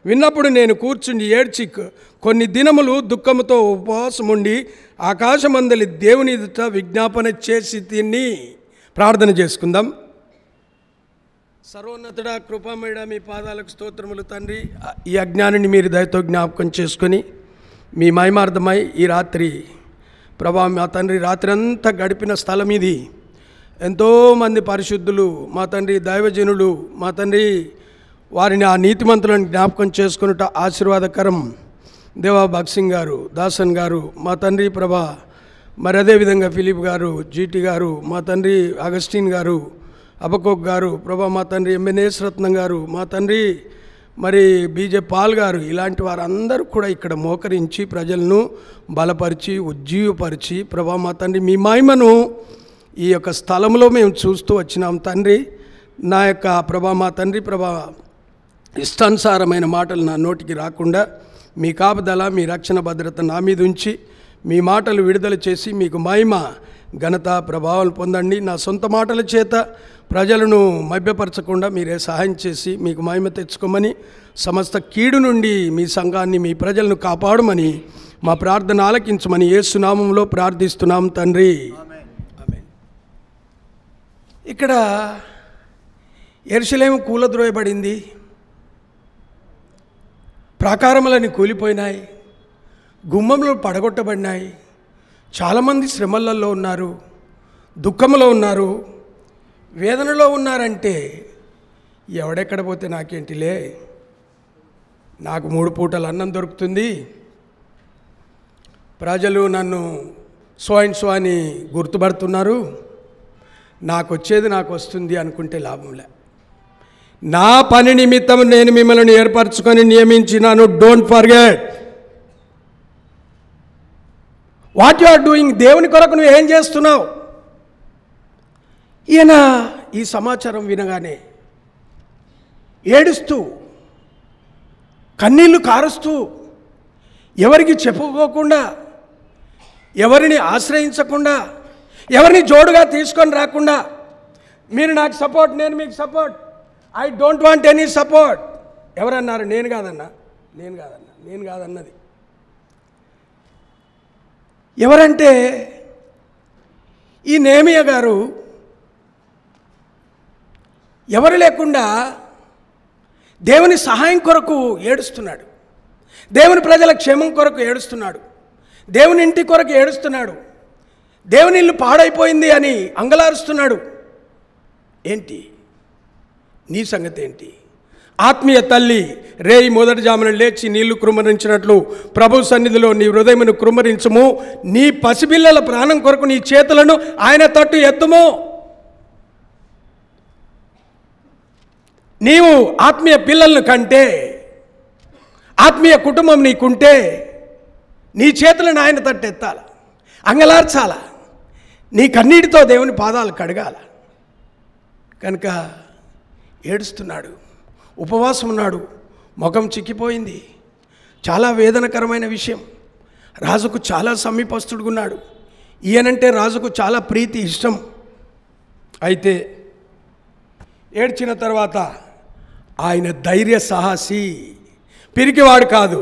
విన్నప్పుడు నేను కూర్చుండి ఏడ్చి కొన్ని దినములు దుఃఖముతో ఉపవాసముండి ఆకాశమందలి దేవుని ఎదుట విజ్ఞాపన చేసి తిని. ప్రార్థన చేసుకుందాం. సర్వోన్నతుడ, కృపామయుడ, మీ పాదాలకు స్తోత్రములు తండ్రి. ఈ అజ్ఞానాన్ని మీరు దయతో జ్ఞాపకం చేసుకొని మీ మహిమార్థమై ఈ రాత్రి ప్రభా మా తండ్రి రాత్రి అంతా గడిపిన స్థలం ఇది. ఎంతోమంది పరిశుద్ధులు మా తండ్రి దైవజనులు మా తండ్రి వారిని ఆ నీతిమంతులను జ్ఞాపకం చేసుకున్నట ఆశీర్వాదకరం. దేవా భక్సింగ్ గారు, దాసన్ గారు మా తండ్రి ప్రభా, మరి అదేవిధంగా ఫిలిప్ గారు, జీటీ గారు మా తండ్రి, అగస్టిన్ గారు, అబకోక్ గారు ప్రభా మా తండ్రి, ఎంఎన్ఎస్ రత్నం గారు మా తండ్రి, మరి బీజే పాల్ గారు, ఇలాంటి వారందరూ కూడా ఇక్కడ మోకరించి ప్రజలను బలపరిచి ఉజ్జీవపరిచి ప్రభా మా తండ్రి మీ మహిమను ఈ యొక్క స్థలంలో మేము చూస్తూ వచ్చినాం తండ్రి. నా యొక్క ప్రభా మా తండ్రి ప్రభా ఇష్టానుసారమైన మాటలు నా నోటికి రాకుండా మీ కాపుదల, మీ రక్షణ భద్రత నా మీద ఉంచి మీ మాటలు విడుదల చేసి మీకు మహిమ ఘనత ప్రభావాలు పొందండి. నా సొంత మాటల చేత ప్రజలను మభ్యపరచకుండా మీరే సహాయం చేసి మీకు మహిమ తెచ్చుకోమని, సమస్త కీడు నుండి మీ సంఘాన్ని మీ ప్రజలను కాపాడమని మా ప్రార్థన ఆలకించమని యేసు నామములో ప్రార్థిస్తున్నాం తండ్రి. ఆమేన్. ఇక్కడ యెరూషలేము కూలద్రోయబడింది, ప్రాకారములని కూలిపోయినాయి, గుమ్మములు పడగొట్టబడినాయి. చాలామంది శ్రమలలో ఉన్నారు, దుఃఖంలో ఉన్నారు, వేదనలో ఉన్నారంటే ఎవడెక్కడ పోతే నాకేంటిలే, నాకు 3 పూటలు అన్నం దొరుకుతుంది, ప్రజలు నన్ను సో అండ్ సో అని గుర్తుపడుతున్నారు, నాకు వచ్చేది నాకు వస్తుంది అనుకుంటే లాభంలే. నా పని నిమిత్తం నేను మిమ్మల్ని ఏర్పరచుకొని నియమించినాను. Don't forget what you are doing. దేవుని కొరకు నువ్వు ఏం చేస్తున్నావు? ఈయన ఈ సమాచారం వినగానే ఏడుస్తూ కన్నీళ్లు కారుస్తూ ఎవరికి చెప్పుకోకుండా, ఎవరిని ఆశ్రయించకుండా, ఎవరిని జోడుగా తీసుకొని రాకుండా, మీరు నాకు సపోర్ట్, నేను మీకు support, I don't want any support. ఎవరన్నారు? నేను కాదన్నది. ఎవరంటే ఈ నేమియా గారు ఎవరు లేకుండా దేవుని సహాయం కొరకు ఏడుస్తున్నాడు, దేవుని ప్రజల క్షేమం కొరకు ఏడుస్తున్నాడు, దేవుని ఇంటి కొరకు ఏడుస్తున్నాడు, దేవుని ఇల్లు పాడైపోయింది అని అంగలారుస్తున్నాడు. ఏంటి నీ సంగతి ఏంటి? ఆత్మీయ తల్లి రేయి మొదటి జామున లేచి నీళ్లు కృమ్మరించినట్లు ప్రభు సన్నిధిలో నీ హృదయమును కృమ్మరించుము. నీ పసిపిల్లల ప్రాణం కొరకు నీ చేతులను ఆయన తట్టు ఎత్తుము. నీవు ఆత్మీయ పిల్లలను కంటే, ఆత్మీయ కుటుంబం నీకుంటే నీ చేతులను ఆయన తట్టు ఎత్తాల, అంగలార్చాల, నీ కన్నీటితో దేవుని పాదాలు కడగాల. కనుక ఏడుస్తున్నాడు, ఉపవాసం ఉన్నాడు, ముఖం చిక్కిపోయింది. చాలా వేదనకరమైన విషయం. రాజుకు చాలా సమీపస్తుడుగున్నాడు. ఈయనంటే రాజుకు చాలా ప్రీతి, ఇష్టం. అయితే ఏడ్చిన తర్వాత ఆయన ధైర్య సాహసి, పిరికివాడు కాదు.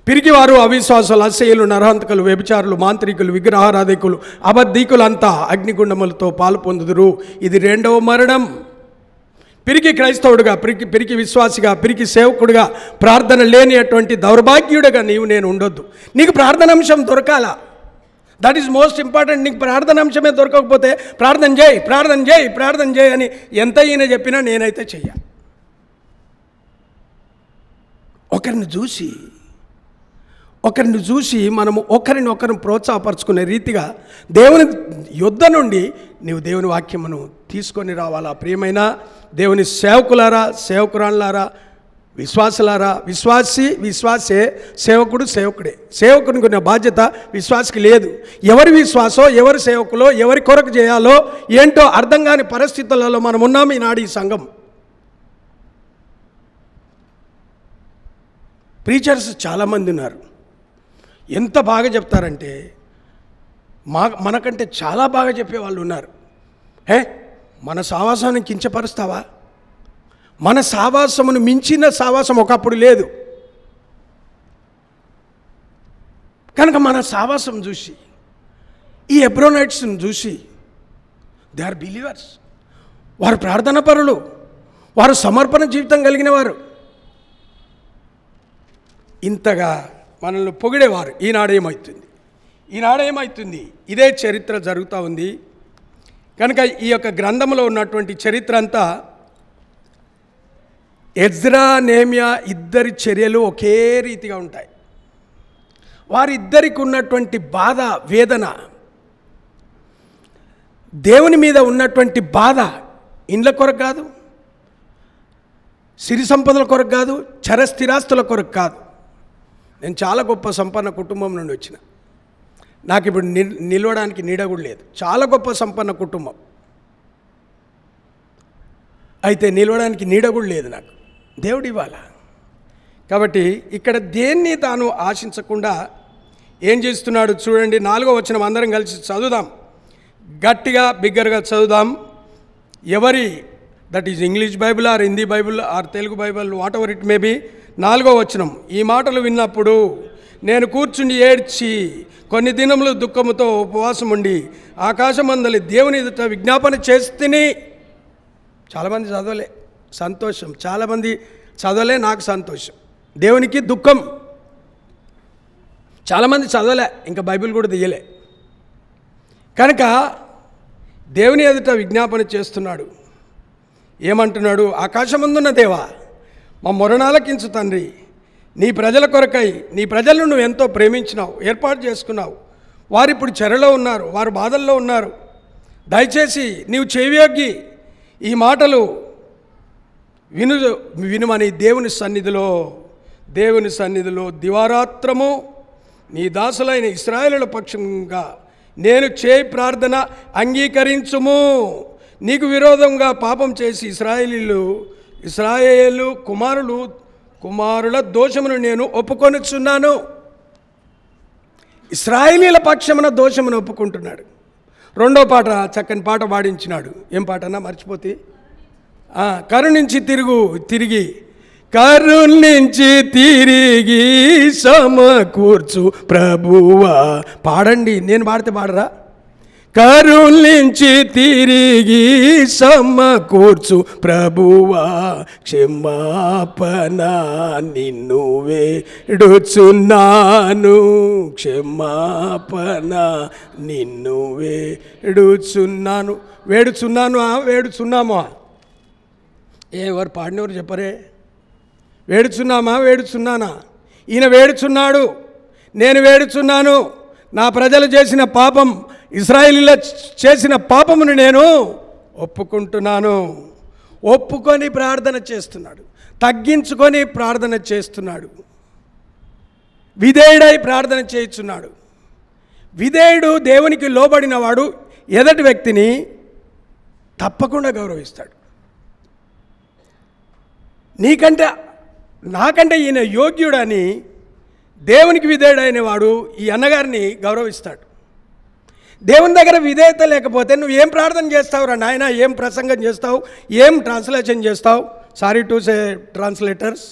పిరికివారు, అవిశ్వాసులు, అసహ్యులు, నరహంతకులు, వ్యభిచారులు, మాంత్రికులు, విగ్రహారాధికులు, అబద్ధీకులంతా అగ్నిగుండములతో పాలు పొందుదురు. ఇది 2వ మరణం. పిరికి క్రైస్తవుడుగా, పిరికి విశ్వాసిగా, పిరికి సేవకుడుగా, ప్రార్థన లేని అటువంటి దౌర్భాగ్యుడిగా నేను ఉండొద్దు. నీకు ప్రార్థనాంశం దొరకాలా? That is most important. నీకు ప్రార్థనాంశమే దొరకకపోతే ప్రార్థన చేయి అని ఎంత ఈయన చెప్పినా నేనైతే చెయ్య. ఒకరిని చూసి ఒకరిని చూసి మనము ఒకరిని ప్రోత్సాహపరచుకునే రీతిగా దేవుని యుద్ధ నుండి నీవు దేవుని వాక్యమును తీసుకొని రావాలా. ప్రియమైన దేవుని సేవకులారా, సేవకురాళ్ళారా, విశ్వాసులారా, విశ్వాసే, సేవకుడు సేవకుడే. సేవకునికి ఉన్న బాధ్యత విశ్వాసకి లేదు. ఎవరి విశ్వాసో, ఎవరి సేవకులో, ఎవరి కొరకు చేయాలో ఏంటో అర్థం కాని పరిస్థితులలో మనం ఉన్నాము ఈనాడు. ఈ సంఘం ప్రీచర్స్ చాలామంది ఉన్నారు. ఎంత బాగా చెప్తారంటే మనకంటే చాలా బాగా చెప్పేవాళ్ళు ఉన్నారు. మన సావాసాన్ని కించపరుస్తావా? మన సావాసమును మించిన సావాసం ఒకప్పుడు లేదు కనుక మన సావాసం చూసి, ఈ ఎబ్రోనైట్స్ని చూసి, దే ఆర్ బిలీవర్స్, వారు ప్రార్థన పరులు, వారు సమర్పణ జీవితం కలిగిన వారు, ఇంతగా మనల్ని పొగిడేవారు. ఈనాడేమవుతుంది? ఇదే చరిత్ర జరుగుతూ ఉంది. కనుక ఈ యొక్క గ్రంథంలో ఉన్నటువంటి చరిత్ర అంతా ఎజ్రా, నెహెమ్యా ఇద్దరి చర్యలు ఒకే రీతిగా ఉంటాయి. వారిద్దరికి ఉన్నటువంటి బాధ, వేదన, దేవుని మీద ఉన్నటువంటి బాధ ఇండ్ల కొరకు కాదు, సిరి సంపదల కొరకు కాదు, చరస్థిరాస్తుల కొరకు కాదు. నేను చాలా గొప్ప సంపన్న కుటుంబం నుండి వచ్చిన, నాకు ఇప్పుడు నిలవడానికి నీడ కూడా లేదు. చాలా గొప్ప సంపన్న కుటుంబం, అయితే నిలవడానికి నీడ కూడా లేదు నాకు. దేవుడు ఇవ్వాలా. కాబట్టి ఇక్కడ దేన్ని తాను ఆశించకుండా ఏం చేస్తున్నాడు చూడండి. 4వ వచనం అందరం కలిసి చదువుదాం, గట్టిగా బిగ్గరగా చదువుదాం. ఎవరి, that is English Bible or Hindi Bible or Telugu Bible, whatever it may be. 4వ వచనం, ఈ మాటలు విన్నప్పుడు నేను కూర్చుని ఏడ్చి కొన్ని దినములు దుఃఖముతో ఉపవాసం ఉండి ఆకాశమందలి దేవుని ఎదుట విజ్ఞాపన చేస్తుని. చాలామంది చదవలే, సంతోషం. చాలామంది చదవలే, నాకు సంతోషం. దేవునికి దుఃఖం. చాలామంది చదవలే, ఇంకా బైబిల్ కూడా తీయలే. కనుక దేవుని ఎదుట విజ్ఞాపన చేస్తున్నాడు. ఏమంటున్నాడు? ఆకాశమందున్న దేవా, మా మొరణాలకించు తండ్రి, నీ ప్రజల కొరకై నీ ప్రజలను నువ్వు ఎంతో ప్రేమించినావు, ఏర్పాటు చేసుకున్నావు. వారు ఇప్పుడు చెరలో ఉన్నారు, వారు బాధల్లో ఉన్నారు. దయచేసి నీవు చెవియొగ్గి ఈ మాటలు వినుమని దేవుని సన్నిధిలో దివారాత్రము నీ దాసులైన ఇశ్రాయేలుల పక్షంగా నేను చేయి ప్రార్థన అంగీకరించుము. నీకు విరోధంగా పాపం చేసి ఇశ్రాయేలు కుమారుల దోషమును నేను ఒప్పుకొనుచున్నాను. ఇశ్రాయేలీల పక్షమున దోషమును ఒప్పుకుంటున్నాడు. 2వ పాట, చక్కని పాట పాడించినాడు. ఏం పాటన్నా మర్చిపోతే, కరుణించి తిరిగి కరుణించి తిరిగి సమకూర్చు ప్రభువా. పాడండి, నేను పాడితే పాడరా? కరుణించి తిరిగి సమకూర్చు ప్రభువా, క్షమాపణ నిన్ను వేడుచున్నాను, క్షమాపణ నిన్ను వేడుచున్నాను. వేడుచున్నామా? ఎవరు పాడినవారు చెప్పరే? వేడుచున్నానా? ఈయన వేడుచున్నాడు, నేను వేడుచున్నాను. నా ప్రజలు చేసిన పాపం, ఇశ్రాయేలీయులు చేసిన పాపమును నేను ఒప్పుకుంటున్నాను. ఒప్పుకొని ప్రార్థన చేస్తున్నాడు, తగ్గించుకొని ప్రార్థన చేస్తున్నాడు, విధేయుడై ప్రార్థన చేయుచున్నాడు. విధేయుడు, దేవునికి లోబడిన వాడు ఎదటి వ్యక్తిని తప్పకుండా గౌరవిస్తాడు. నాకంటే ఈయన యోగ్యుడని దేవునికి విధేయుడైన వాడు ఈ అన్నగారిని గౌరవిస్తాడు. దేవుని దగ్గర విధేయత లేకపోతే నువ్వు ఏం ప్రార్థన చేస్తావురా నాయన? ఏం ప్రసంగం చేస్తావు? ఏం ట్రాన్స్లేషన్ చేస్తావు? Sorry to say translators.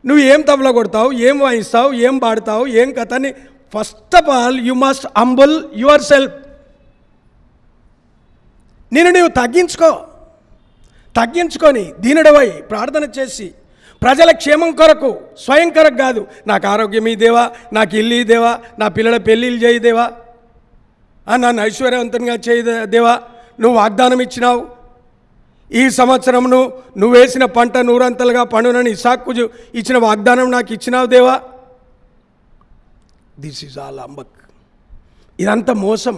నువ్వు ఏం తబలా కొడతావు? ఏం వాయిస్తావు? ఏం పాడతావు? ఏం కథని? First of all you must humble your self. నీవు తగ్గించుకొని దీనుడవై ప్రార్థన చేసి ప్రజల క్షేమం కొరకు, స్వయం కొరకు కాదు. నాకు ఆరోగ్యం ఈ దేవా, నాకు ఇల్లు ఈ దేవా, నా పిల్లల పెళ్ళిళ్ళు చేయి దేవా, నన్ను ఐశ్వర్యవంతంగా చేయి దేవా, నువ్వు వాగ్దానం ఇచ్చినావు, ఈ సంవత్సరం నువ్వు వేసిన పంట 100 అంతలుగా పండునని ఇస్సాకుకు ఇచ్చిన వాగ్దానం నాకు ఇచ్చినావు దేవా. This is all humbug. ఇదంతా మోసం.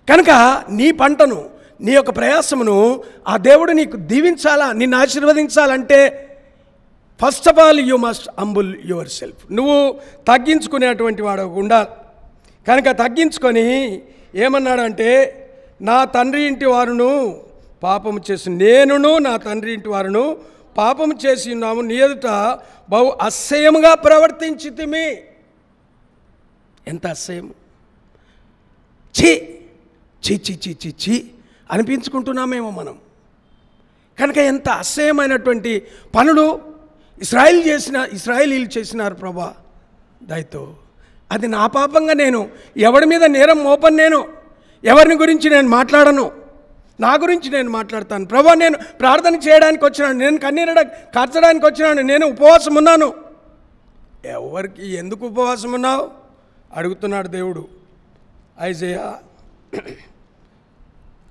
కనుక నీ పంటను, నీ యొక్క ప్రయాసమును ఆ దేవుడు నీకు దీవించాలా, నిన్ను ఆశీర్వదించాలంటే first of all you must humble yourself. నువ్వు తగ్గించుకునేటువంటి వాడు ఉండాలి. కనుక తగ్గించుకొని ఏమన్నాడంటే, నా తండ్రి ఇంటి వారును పాపము చేసి, నేనును నా తండ్రి ఇంటి వారును పాపము చేసి ఉన్నాము, నీ ఎదుట బహు అసహ్యముగా ప్రవర్తించితిమి. ఎంత అసహ్యం! ఛీ ఛీ ఛీ ఛీ ఛీ ఛీ అనిపించుకుంటున్నామేమో మనం. కనుక ఎంత అసహ్యమైనటువంటి పనులు ఇశ్రాయేలీలు చేసినారు ప్రభా దయతో. అది నా పాపంగా నేను ఎవరి మీద నేరం మోపను, నేను ఎవరిని గురించి నేను మాట్లాడను, నా గురించి నేను మాట్లాడతాను. ప్రభా నేను ప్రార్థన చేయడానికి వచ్చినాను, నేను కన్నీరు కార్చడానికి వచ్చినాను, నేను ఉపవాసం ఉన్నాను. ఎవరికి ఎందుకు ఉపవాసం ఉన్నావు అడుగుతున్నాడు దేవుడు. ఐజయా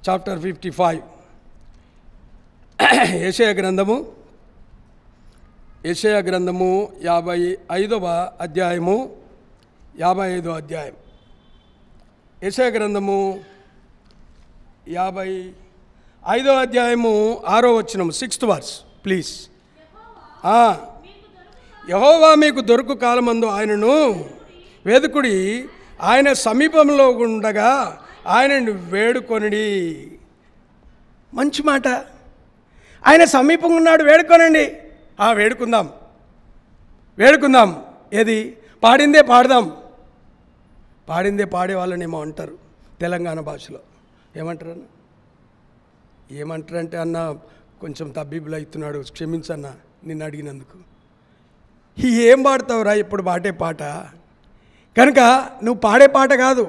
చాప్టర్ 55, యెషయా గ్రంథము 55వ అధ్యాయము 55వ అధ్యాయం. యెషయా గ్రంథము 55వ అధ్యాయము 6వ వచనం, 6th verse ప్లీజ్. యెహోవా మీకు దొరుకు కాలమందు ఆయనను వేదుకుడి, ఆయన సమీపంలో ఉండగా ఆయనను వేడుకొనిడి. మంచి మాట. ఆయన సమీపంగా ఉన్నాడు, వేడుకొనండి. వేడుకుందాం. ఏది పాడిందే పాడదాం. పాడిందే పాడే వాళ్ళనేమో అంటారు తెలంగాణ భాషలో. ఏమంటారంటే అన్న కొంచెం తబ్బీబులు అవుతున్నాడు, క్షమించన్న నిన్ను అడిగినందుకు. ఏం పాడతావురా ఇప్పుడు పాడే పాట? కనుక నువ్వు పాడే పాట కాదు,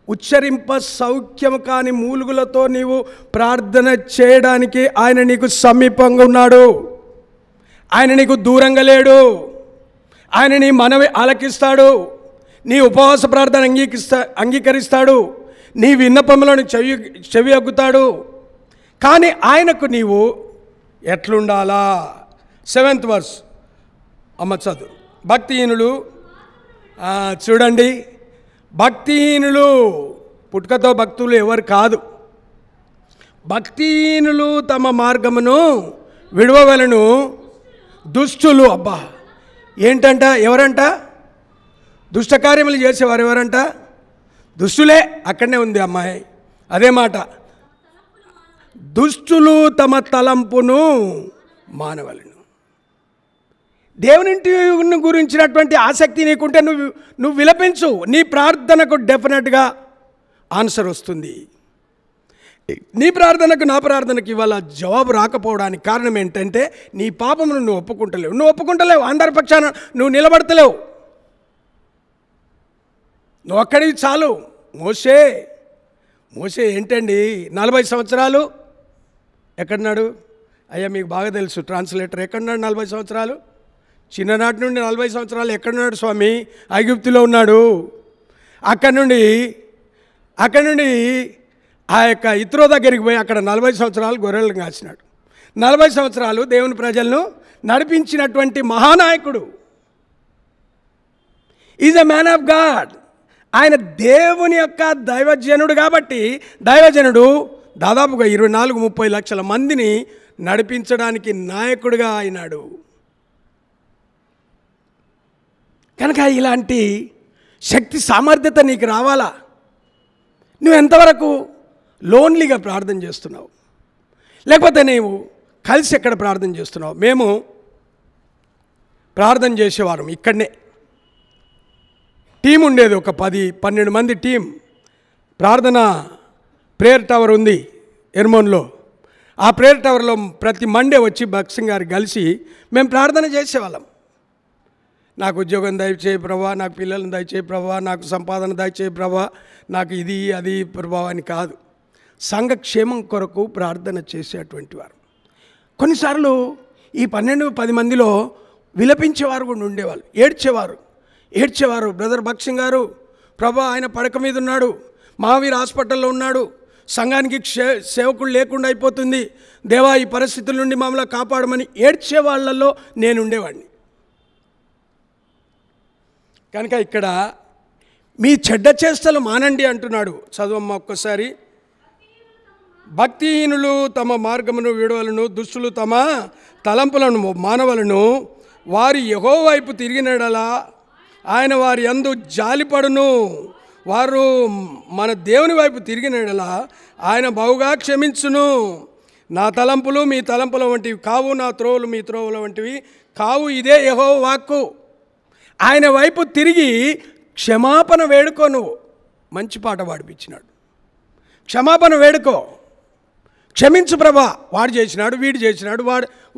ఉచ్చరింప సౌఖ్యం కాని మూలుగులతో నీవు ప్రార్థన చేయడానికి ఆయన నీకు సమీపంగా ఉన్నాడు. ఆయన నీకు దూరంగా లేడు. ఆయన నీ మనవి ఆలకిస్తాడు, నీ ఉపవాస ప్రార్థన అంగీకరిస్తాడు, నీ విన్నపములను చెవి అగ్గుతాడు. కానీ ఆయనకు నీవు ఎట్లుండాలా? 7th verse అమ్మ చదువు. భక్తిహీనులు, చూడండి, భక్తిహీనులు పుట్టుకతో భక్తులు ఎవరు కాదు. భక్తిహీనులు తమ మార్గమును విడవవలను, దుష్టులు. అబ్బా ఏంటంట? ఎవరంట? దుష్టకార్యములు చేసేవారు ఎవరంట? దుష్టులే. అక్కడనే ఉంది అమ్మాయి, అదే మాట. దుష్టులు తమ తలంపును మానవలను. దేవునింటి గురించినటువంటి ఆసక్తి నీకుంటే నువ్వు విలపించు, నీ ప్రార్థనకు డెఫినెట్గా ఆన్సర్ వస్తుంది. నీ ప్రార్థనకు నా ప్రార్థనకు ఇవాళ జవాబు రాకపోవడానికి కారణం ఏంటంటే నీ పాపమును నువ్వు ఒప్పుకుంటలేవు. అందరి పక్షాన నువ్వు నిలబడతలేవు. నువ్వు అక్కడికి చాలు. మోసే ఏంటండి 40 సంవత్సరాలు ఎక్కడున్నాడు? అయ్యా మీకు బాగా తెలుసు, ట్రాన్స్లేటర్. ఎక్కడున్నాడు 40 సంవత్సరాలు? చిన్ననాటి నుండి 40 సంవత్సరాలు ఎక్కడున్నాడు స్వామి? ఐగుప్తులో ఉన్నాడు. అక్కడి నుండి ఆ యొక్క ఇత్రో దగ్గరికి పోయి అక్కడ 40 సంవత్సరాలు గొర్రెలను కాచినాడు. 40 సంవత్సరాలు దేవుని ప్రజలను నడిపించినటువంటి మహానాయకుడు. Is a man of God. ఆయన దేవుని యొక్క దైవజనుడు. కాబట్టి దైవజనుడు దాదాపుగా 24-30 లక్షల మందిని నడిపించడానికి నాయకుడిగా అయినాడు. కనుక ఇలాంటి శక్తి సామర్థ్యత నీకు రావాలా? నువ్వు ఎంతవరకు లోన్లీగా ప్రార్థన చేస్తున్నావు, లేకపోతే నీవు కలిసి ఎక్కడ ప్రార్థన చేస్తున్నావు? మేము ప్రార్థన చేసేవారం, ఇక్కడనే టీం ఉండేది, ఒక 10-12 మంది టీం. ప్రార్థన ప్రేయర్ టవర్ ఉంది ఎర్మోన్లో. ఆ ప్రేయర్ టవర్లో ప్రతి మండే వచ్చి భక్సింగ్ గారు కలిసి మేము ప్రార్థన చేసేవాళ్ళం. నాకు ఉద్యోగం దయచేయి ప్రభా, నాకు పిల్లలను దయచేయి ప్రభా, నాకు సంపాదన దయచేయి ప్రభా, నాకు ఇది అది ప్రభా అని కాదు, సంఘక్షేమం కొరకు ప్రార్థన చేసేటువంటి వారు. కొన్నిసార్లు ఈ 12-10 మందిలో విలపించేవారు కూడా ఉండేవాళ్ళు, ఏడ్చేవారు. బ్రదర్ భక్సింగ్ గారు, ప్రభా ఆయన పడక మీద ఉన్నాడు, మహావీర్ హాస్పిటల్లో ఉన్నాడు, సంఘానికి సేవకులు లేకుండా అయిపోతుంది, దేవా ఈ పరిస్థితుల నుండి మమ్మల్ని కాపాడమని ఏడ్చే వాళ్ళల్లో నేను ఉండేవాడిని. కనుక ఇక్కడ మీ చెడ్డ చేష్టలు మానండి అంటున్నాడు. చదవమ్మ ఒక్కసారి. భక్తిహీనులు తమ మార్గమును విడవలను, దుష్టులు తమ తలంపులను మానవలను. వారి యెహోవా వైపు తిరిగినడలా ఆయన వారి యందు జాలిపడును. వారు మన దేవుని వైపు తిరిగినడలా ఆయన బహుగా క్షమించును. నా తలంపులు మీ తలంపుల వంటివి కావు, నా త్రోవలు మీ త్రోవల వంటివి కావు. ఇదే యెహోవా వాక్కు. ఆయన వైపు తిరిగి క్షమాపణ వేడుకో. నువ్వు మంచి పాట పాడిపించినాడు. క్షమాపణ వేడుకో, క్షమించు ప్రభా, వాడు చేసినాడు, వీడు చేసినాడు,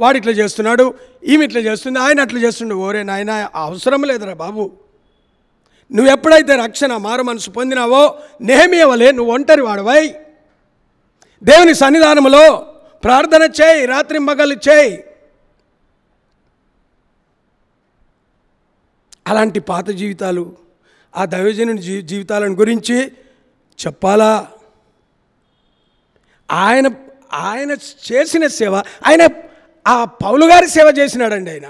వాడు ఇట్లా చేస్తున్నాడు, ఈమె ఇట్లా చేస్తుంది, ఆయన అట్లా చేస్తుండే. ఓరే నాయన, అవసరం లేదురా బాబు. నువ్వు ఎప్పుడైతే రక్షణ మారు మనసు పొందినావో నెహెమీయా వలె నువ్వు ఒంటరి వాడవై దేవుని సన్నిధానంలో ప్రార్థన చేయి, రాత్రి మగలు చేయి. అలాంటి పాత జీవితాలు, ఆ దైవజనుని జీవితాలను గురించి చెప్పాలా? ఆయన చేసిన సేవ, ఆయన ఆ పౌలు గారి సేవ చేసినాడండి. ఆయన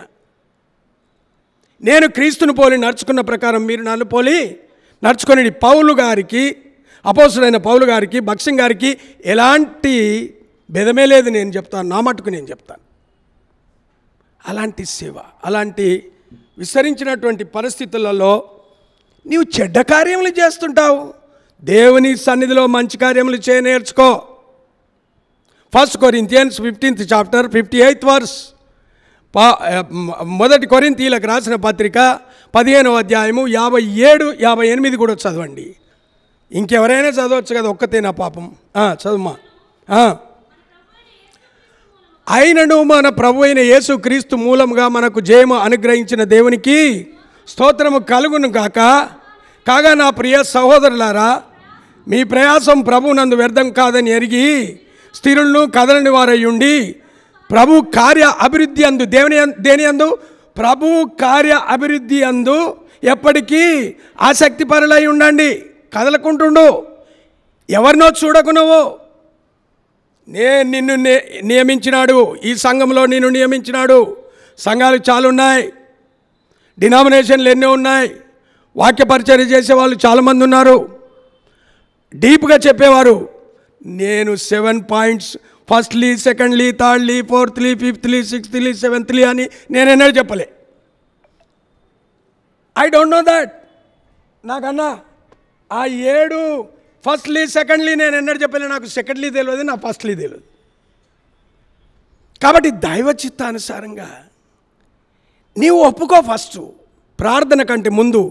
నేను క్రీస్తుని పోలి నడుచుకున్న ప్రకారం మీరు నన్ను పోలి నడుచుకొని. పౌలు గారికి, అపోస్తులైన పౌలు గారికి, భక్సింగ్ గారికి ఎలాంటి భేదమే లేదు. నేను చెప్తాను, నా మట్టుకు నేను చెప్తాను. అలాంటి సేవ, అలాంటి విస్తరించినటువంటి పరిస్థితులలో నీవు చెడ్డ కార్యములు చేస్తుంటావు. దేవుని సన్నిధిలో మంచి కార్యములు చేయ నేర్చుకో. 1 Corinthians 15th chapter 58th verse. మొదటి కొరింథీయులకు రాసిన పత్రిక 15వ అధ్యాయము 57, 58 కూడా చదవండి. ఇంకెవరైనా చదవచ్చు కదా, ఒక్కతే నా పాపం. చదువుమా. అయినను మన ప్రభు అయిన యేసు క్రీస్తు మూలంగా మనకు జయము అనుగ్రహించిన దేవునికి స్తోత్రము కలుగును గాక. కాగా నా ప్రియ సహోదరులారా, మీ ప్రయాసం ప్రభునందు వ్యర్థం కాదని ఎరిగి స్థిరులను కదలని వారయ్యుండి ప్రభు కార్య అభివృద్ధి అందు, దేని అందు? ప్రభు కార్య అభివృద్ధి అందు ఎప్పటికీ ఆసక్తి పరులై ఉండండి. కదలకుంటుండు, ఎవరినో చూడకు. నువ్వు నిన్ను నియమించినాడు, ఈ సంఘంలో నిన్ను నియమించినాడు. సంఘాలు చాలా ఉన్నాయి, డినామినేషన్లు ఎన్నో ఉన్నాయి, వాక్య పరిచర్య చేసేవాళ్ళు చాలామంది ఉన్నారు, డీప్గా చెప్పేవారు. నేను 7 points, firstly, secondly, thirdly, fourthly, fifthly, sixthly, seventhly అని నేను ఎన్నడూ చెప్పలే. I don't know that. నాకన్నా ఆ 7 ఫస్ట్లీ, సెకండ్లీ నేను ఎన్నడూ చెప్పలే. నాకు సెకండ్లీ తెలియదు, నా ఫస్ట్లీ తెలియదు. కాబట్టి దైవ చిత్తానుసారంగా నీవు ఒప్పుకో. ఫస్ట్ ప్రార్థన కంటే ముందు,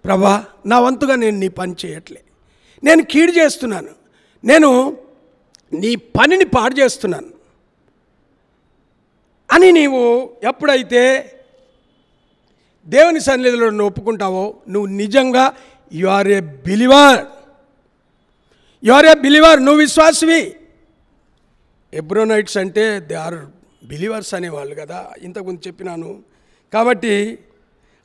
ప్రభా నా వంతుగా నేను నీ పని చేయట్లే, నేను కీడు చేస్తున్నాను, నేను నీ పనిని పాడు చేస్తున్నాను అని నీవు ఎప్పుడైతే దేవుని సన్నిధిలో నువ్వు ఒప్పుకుంటావో నువ్వు నిజంగా యు ఆర్ ఏ బిలీవర్. నువ్వు విశ్వాసవి. ఎబ్రోనైట్స్ అంటే దే ఆర్ బిలీవర్స్ అనేవాళ్ళు కదా, ఇంతకుముందు చెప్పినాను. కాబట్టి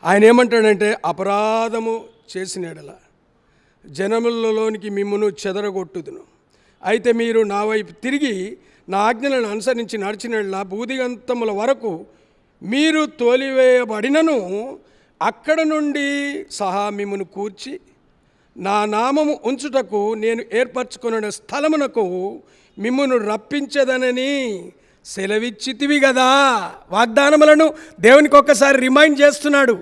ఆయన ఏమంటాడంటే, అపరాధము చేసిన యెడల జనములలోనికి మిమ్మును చెదరగొట్టుదును. అయితే మీరు నా వైపు తిరిగి నా ఆజ్ఞలను అనుసరించి నడిచిన భూదిగంతముల వరకు మీరు తోలివేయబడినను అక్కడ నుండి సహా మిమ్మును కూర్చి నా నామము ఉంచుటకు నేను ఏర్పరచుకున్న స్థలమునకు మిమ్మును రప్పించదనని సెలవిచ్చితివి కదా. వాగ్దానములను దేవునికి ఒక్కసారి రిమైండ్ చేస్తున్నాడు.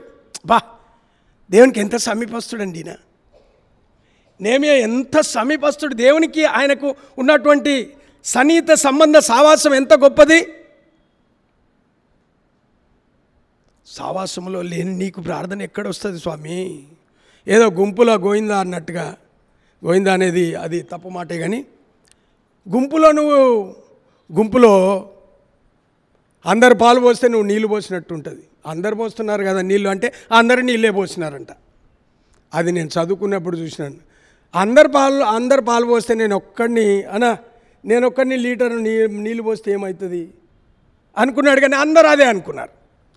దేవునికి ఎంత సమీపస్తుడండి ఈయన. నెహెమీయా ఎంత సమీపస్తుడు. దేవునికి ఆయనకు ఉన్నటువంటి సన్నిహిత సంబంధ సావాసం ఎంత గొప్పది. సావాసంలో లేని నీకు ప్రార్థన ఎక్కడొస్తుంది స్వామి? ఏదో గుంపులో గోయిందా అన్నట్టుగా. గోయిందా అనేది అది తప్పు మాటే, కానీ గుంపులో అందరు పాలు పోస్తే నువ్వు నీళ్ళు పోసినట్టు ఉంటుంది. అందరు పోస్తున్నారు కదా నీళ్ళు అంటే అందరు నీళ్ళే పోసినారంట. అది నేను చదువుకున్నప్పుడు చూసినాను. అందరు పాలు పోస్తే నేను ఒక్కడిని లీటర్ నీళ్ళు పోస్తే ఏమవుతుంది అనుకున్నాడు, కానీ అందరూ అదే అనుకున్నారు.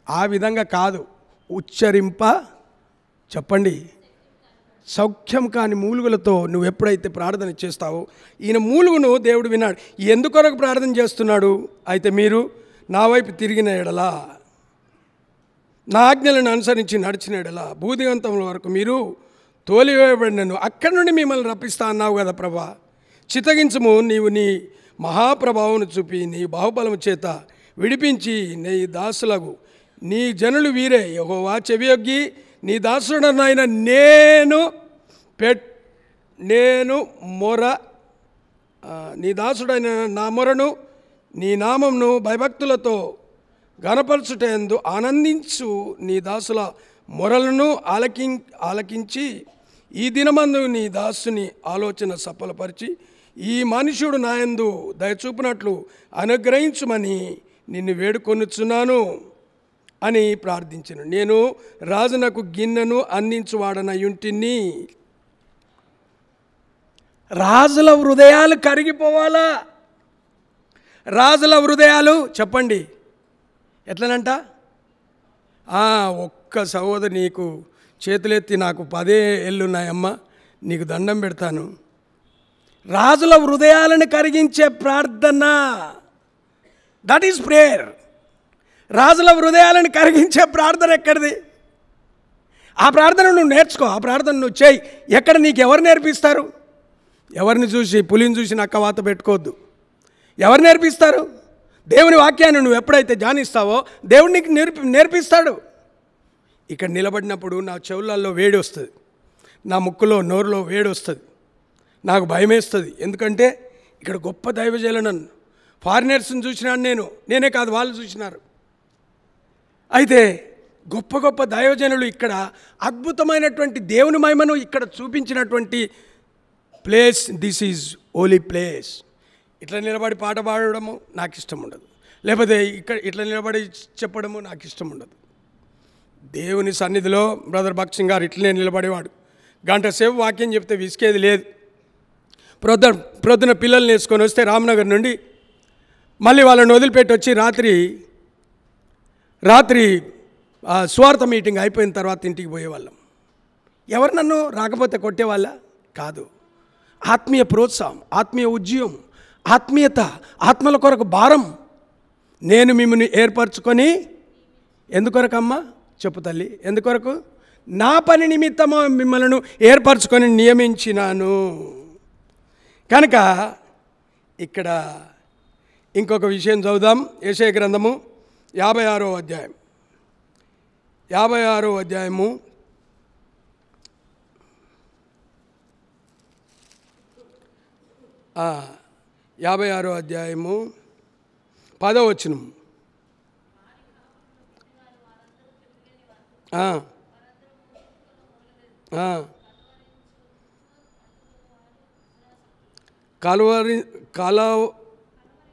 ఆ విధంగా కాదు. ఉచ్చరింప చెప్పండి సౌఖ్యం కాని మూలుగులతో నువ్వు ఎప్పుడైతే ప్రార్థన చేస్తావో, ఈయన మూలుగును దేవుడు విన్నాడు. ఎందుకొరకు ప్రార్థన చేస్తున్నాడు? అయితే మీరు నా వైపు తిరిగిన ఎడలా, నా ఆజ్ఞలను అనుసరించి నడిచిన ఎడలా భూదిగంతముల వరకు మీరు తోలివేయబడినను అక్కడి నుండి మిమ్మల్ని రప్పిస్తా అన్నావు కదా ప్రభా. చిత్తగించుము, నీవు నీ మహాప్రభావం చూపి నీ బాహుబలము చేత విడిపించి నీ దాసులకు నీ జనులు వీరే. యెహోవా చెవియొగ్గి నీ దాసుడనైన నేను మొర నీ దాసుడైన నా మొరను నీ నామంను భయభక్తులతో గణపరచుటయందు ఆనందించు నీ దాసుల మొరలను ఆలకించి ఈ దినమందు నీ దాసుని ఆలోచన సఫలపరిచి ఈ మనుష్యుడు నాయందు దయచూపినట్లు అనుగ్రహించుమని నిన్ను వేడుకొనుచున్నాను అని ప్రార్థించను. నేను రాజునకు గిన్నెను అందించువాడనయుంటిని. రాజుల హృదయాలు కరిగిపోవాలా? రాజుల హృదయాలు చెప్పండి ఎట్లనంట? ఒక్క సహోదరు నీకు చేతులెత్తి నాకు 10 ఏళ్ళున్నాయమ్మా, నీకు దండం పెడతాను. రాజుల హృదయాలను కరిగించే ప్రార్థన, దట్ ఈస్ ప్రేయర్. రాజుల హృదయాలను కరిగించే ప్రార్థన ఎక్కడిది? ఆ ప్రార్థన నువ్వు నేర్చుకో, ఆ ప్రార్థన నువ్వు చేయి. ఎక్కడ నీకు ఎవరు నేర్పిస్తారు? ఎవరిని చూసి పులిని చూసి నక్క వాత పెట్టుకోవద్దు. ఎవరు నేర్పిస్తారు? దేవుని వాక్యాన్ని నువ్వు ఎప్పుడైతే ధ్యానిస్తావో దేవుడు నీకు నేర్పిస్తాడు. ఇక్కడ నిలబడినప్పుడు నా చెవులలో వేడి వస్తుంది, నా ముక్కులో నోరులో వేడి వస్తుంది, నాకు భయం వేస్తుంది. ఎందుకంటే ఇక్కడ గొప్ప దైవజనులను ఫారినర్స్ని చూసినాను నేనే కాదు, వాళ్ళు చూసినారు. అయితే గొప్ప గొప్ప దైవజనులు ఇక్కడ అద్భుతమైనటువంటి దేవుని మహిమను ఇక్కడ చూపించినటువంటి place. This is holy place. ఇట్లా నిలబడి పాట పాడడము నాకు ఇష్టం ఉండదు, లేకపోతే ఇక్కడ ఇట్లా నిలబడి చెప్పడము నాకు ఇష్టం ఉండదు. దేవుని సన్నిధిలో బ్రదర్ భక్త్ సింగ్ గారు ఇట్లనే నిలబడేవాడు. గంట సేపు వాక్యం చెప్తే విసికేది లేదు. ప్రొద్దున పిల్లల్ని వేసుకొని వస్తే రామ్నగర్ నుండి మళ్ళీ వాళ్ళని వదిలిపెట్టి వచ్చి రాత్రి స్వార్థ మీటింగ్ అయిపోయిన తర్వాత ఇంటికి పోయేవాళ్ళం. ఎవరు నన్ను రాకపోతే కొట్టేవాళ్ళ కాదు. ఆత్మీయ ప్రోత్సాహం, ఆత్మీయ ఉద్యమం, ఆత్మీయత, ఆత్మల కొరకు భారం. నేను మిమ్మల్ని ఏర్పరచుకొని ఎందుకొరకమ్మా చెప్పు తల్లి, ఎందుకొరకు? నా పని నిమిత్తము మిమ్మల్ని ఏర్పరచుకొని నియమించినాను. కనుక ఇక్కడ ఇంకొక విషయం చదువుదాం. యెషయా గ్రంథము 56వ అధ్యాయం 56వ అధ్యాయము 56వ అధ్యాయము 10వ వచనం.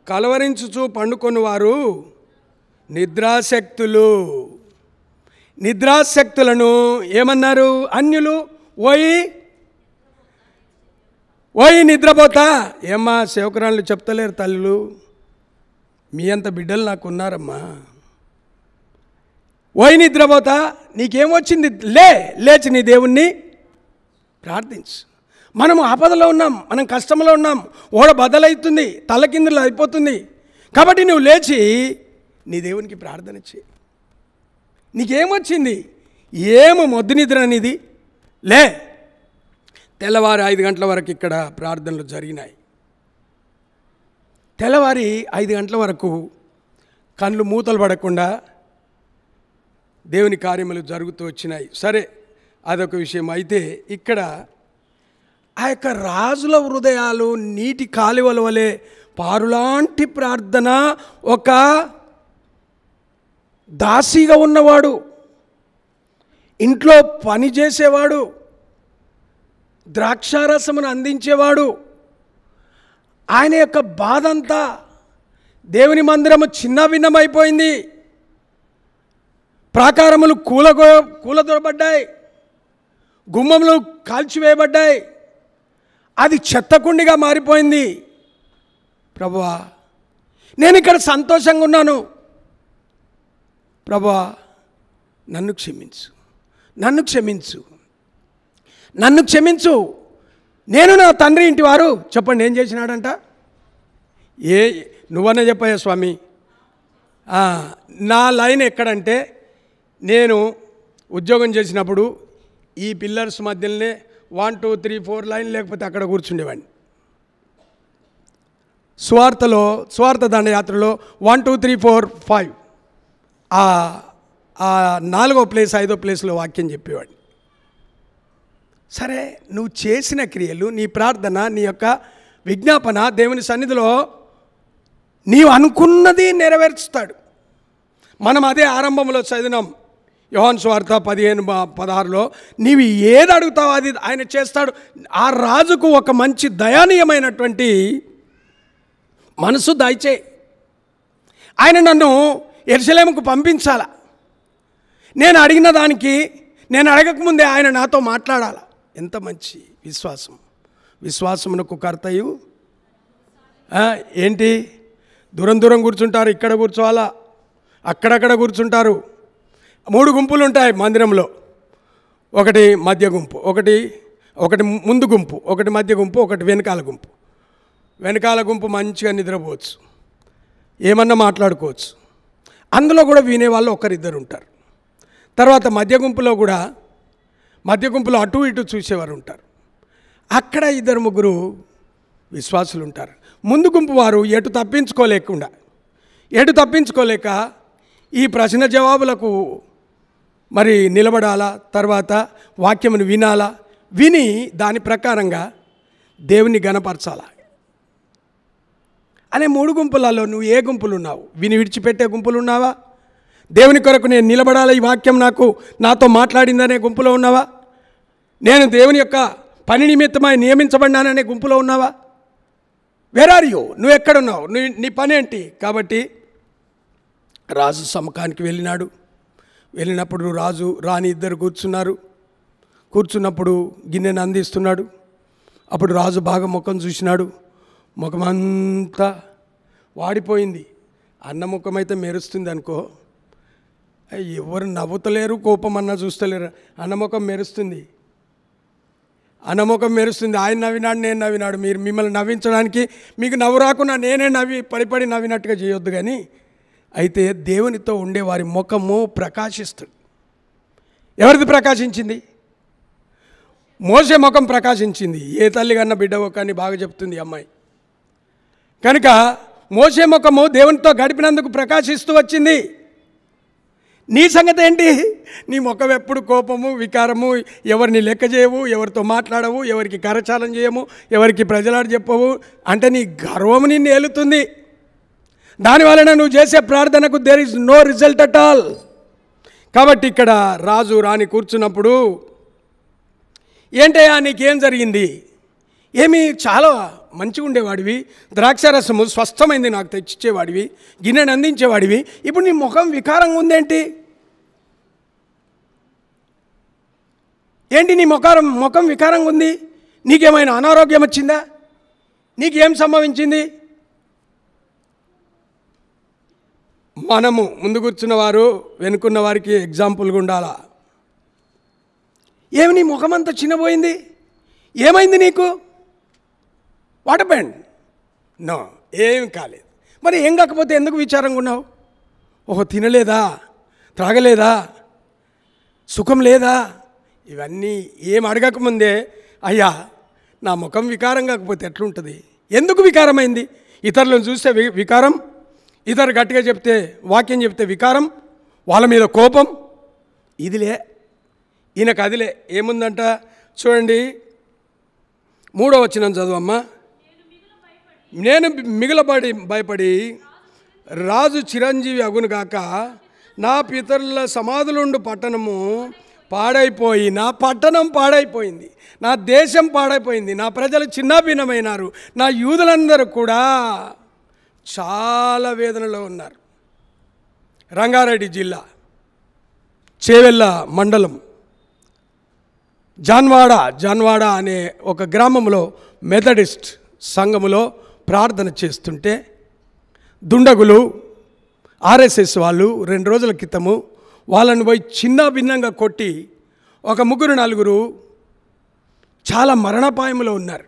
కలవరించుచు పండుకొని వారు నిద్రాశక్తులను ఏమన్నారు? అన్యులు ఓయి నిద్రపోతా. ఏమ్మా సేవకురాళ్ళు చెప్తలేరు తల్లులు, మీ అంత బిడ్డలు నాకు ఉన్నారమ్మా. ఓయి నిద్రపోతా, నీకేమొచ్చింది? లేచి నీ దేవుణ్ణి ప్రార్థించు. మనం ఆపదలో ఉన్నాం, మనం కష్టంలో ఉన్నాం, ఓడ బదలవుతుంది, తలకిందులు అయిపోతుంది. కాబట్టి నువ్వు లేచి నీ దేవునికి ప్రార్థన చేయి. నీకేమొచ్చింది? ఏమో మొద్దు నిద్ర అనేది లే. తెల్లవారి 5 గంటల వరకు ఇక్కడ ప్రార్థనలు జరిగినాయి. తెల్లవారి 5 గంటల వరకు కళ్ళు మూతలు పడకుండా దేవుని కార్యములు జరుగుతూ వచ్చినాయి. సరే, అదొక విషయం. అయితే ఇక్కడ ఆ యొక్క రాజుల హృదయాలు నీటి కాలువల వలె పారులాంటి ప్రార్థన. ఒక దాసీగా ఉన్నవాడు, ఇంట్లో పని చేసేవాడు, ద్రాక్షారసమును అందించేవాడు, ఆయన యొక్క బాధ అంతా దేవుని మందిరము చిన్న భిన్నమైపోయింది. ప్రాకారములు కూలదొరబడ్డాయి, గుమ్మములు కాల్చివేయబడ్డాయి, అది చెత్తకుండిగా మారిపోయింది. ప్రభువా, నేను ఇక్కడ సంతోషంగా ఉన్నాను, ప్రభువా నన్ను క్షమించు, నన్ను క్షమించు, నన్ను క్షమించు. నేను నా తండ్రి ఇంటి వారు. చెప్పండి, ఏం చేసినాడంట? నువ్వనే చెప్పయ్యా స్వామి. నా లైన్ ఎక్కడంటే, నేను ఉద్యోగం చేసినప్పుడు ఈ పిల్లర్స్ మధ్యలోనే 1 2 3 4 లైన్ లేకపోతే అక్కడ కూర్చుండేవాడిని. స్వార్థ దండయాత్రలో 1 2 3 4 5 ఆ 4వ ప్లేస్ 5వ ప్లేస్లో వాక్యం చెప్పేవాడిని. సరే, నువ్వు చేసిన క్రియలు, నీ ప్రార్థన, నీ యొక్క విజ్ఞాపన దేవుని సన్నిధిలో నీవు అనుకున్నది నెరవేర్చుతాడు. మనం అదే ఆరంభంలో చదివినాం యోహాను సువార్త 15:16లో, నీవు ఏది అడుగుతావో అది ఆయన చేస్తాడు. ఆ రాజుకు ఒక మంచి దయానీయమైనటువంటి మనసు దయచేయి. ఆయన నన్ను యెరూషలేముకు పంపించాల. నేను అడిగిన దానికి, నేను అడగకముందే ఆయన నాతో మాట్లాడాల. ఎంత మంచి విశ్వాసం! విశ్వాసమునకు కర్తయు ఏంటి? దూరం దూరం కూర్చుంటారు, ఇక్కడ కూర్చోవాలా, అక్కడక్కడ కూర్చుంటారు. 3 గుంపులు ఉంటాయి మందిరంలో. ఒకటి మధ్య గుంపు, ఒకటి ముందు గుంపు, ఒకటి మధ్య గుంపు, ఒకటి వెనకాల గుంపు. వెనకాల గుంపు మంచిగా నిద్రపోవచ్చు, ఏమన్నా మాట్లాడుకోవచ్చు. అందులో కూడా వినేవాళ్ళు ఒకరిద్దరు ఉంటారు. తర్వాత మధ్య గుంపులో అటు ఇటు చూసేవారు ఉంటారు. అక్కడ 2-3 విశ్వాసులు ఉంటారు. ముందు గుంపు వారు ఎటు తప్పించుకోలేక ఈ ప్రశ్న జవాబులకు మరి నిలబడాలా, తర్వాత వాక్యమును వినాలా, విని దాని ప్రకారంగా దేవుని గణపరచాలా అనే 3 గుంపులలో నువ్వు ఏ గుంపులు ఉన్నావు? విని విడిచిపెట్టే గుంపులు ఉన్నావా? దేవుని కొరకు నేను నిలబడాలా, ఈ వాక్యం నాతో మాట్లాడిందనే గుంపులో ఉన్నావా? నేను దేవుని యొక్క పని నిమిత్తమై నియమించబడినాననే గుంపులో ఉన్నావా? Where are you? నువ్వు ఎక్కడున్నావు? నీ పని ఏంటి? కాబట్టి రాజు సముఖానికి వెళ్ళినప్పుడు రాణి ఇద్దరు కూర్చున్నప్పుడు గిన్నెను అందిస్తున్నాడు. అప్పుడు రాజు బాగా ముఖం చూసినాడు. ముఖమంతా వాడిపోయింది. అన్న ముఖం అయితే మెరుస్తుంది అనుకో, ఎవరు నవ్వుతలేరు, కోపం అన్నా చూస్తలేరు. అన్నముఖం మెరుస్తుంది. ఆయన నవ్వినాడు, నేను నవ్వినాడు. మిమ్మల్ని నవ్వించడానికి మీకు నవ్వు రాకుండా నేనే పడి నవ్వినట్టుగా చేయొద్దు. కానీ అయితే దేవునితో ఉండే వారి ముఖము ప్రకాశిస్తుంది. ఎవరిది ప్రకాశించింది? మోసే ముఖం ప్రకాశించింది. ఏ తల్లి కన్నా బిడ్డవో కానీ బాగా చెప్తుంది అమ్మాయి. కనుక మోసే ముఖము దేవునితో గడిపినందుకు ప్రకాశిస్తూ వచ్చింది. నీ సంగతి ఏంటి? నీ ముఖం ఎప్పుడు కోపము, వికారము, ఎవరిని లెక్క చేయవు, ఎవరితో మాట్లాడవు, ఎవరికి కరచాలం చేయము, ఎవరికి ప్రజలాడు చెప్పవు. అంటే నీ గర్వము నిన్ను ఏలుతుంది. దానివలన నువ్వు చేసే ప్రార్థనకు there is no result at all. కాబట్టి ఇక్కడ రాజు రాణి కూర్చున్నప్పుడు, ఏంటయ్యా నీకేం జరిగింది? ఏమి చాలా మంచిగా ఉండేవాడివి, ద్రాక్షారసము స్వస్థమైంది నాకు తెచ్చిచ్చేవాడివి, గిన్నెను అందించేవాడివి, ఇప్పుడు నీ ముఖం వికారంగా ఉందేంటి? ఏంటి నీ ముఖం వికారంగా ఉంది? నీకేమైనా అనారోగ్యం వచ్చిందా? నీకేం సంభవించింది? మనము ముందు కూర్చున్న వారు వెనుకున్న వారికి ఎగ్జాంపుల్గా ఉండాలా. ఏమి నీ ముఖం అంతా చిన్నపోయింది? ఏమైంది నీకు? What happened? నో, ఏం కాలేదు. మరి ఏం కాకపోతే ఎందుకు విచారంగా ఉన్నావు? ఓహో, తినలేదా, త్రాగలేదా, సుఖం లేదా? ఇవన్నీ ఏం అడగకముందే అయ్యా నా ముఖం వికారం కాకపోతే ఎట్లుంటుంది? ఎందుకు వికారమైంది? ఇతరులను చూస్తే వికారం, ఇతరు గట్టిగా చెప్తే, వాక్యం చెప్తే వికారం, వాళ్ళ మీద కోపం. ఇదిలే, ఈయనకు అదిలే. ఏముందంట చూడండి, 3వ వచనం చదువమ్మా. నేను భయపడి రాజు చిరంజీవి అగునుగాక, నా పితరుల సమాధులుండు పట్టణము పాడైపోయి, నా పట్టణం పాడైపోయింది, నా దేశం పాడైపోయింది, నా ప్రజలు చిన్నాభిన్నమైనారు, నా యూదులందరూ కూడా చాలా వేదనలో ఉన్నారు. రంగారెడ్డి జిల్లా చేవెళ్ళ మండలం జాన్వాడ అనే ఒక గ్రామంలో మెథడిస్ట్ సంఘములో ప్రార్థన చేస్తుంటే దుండగులు ఆర్ఎస్ఎస్ వాళ్ళు 2 రోజుల క్రితము వాళ్ళని పోయి చిన్న భిన్నంగా కొట్టి ఒక 3-4 చాలా మరణాపాయంలో ఉన్నారు.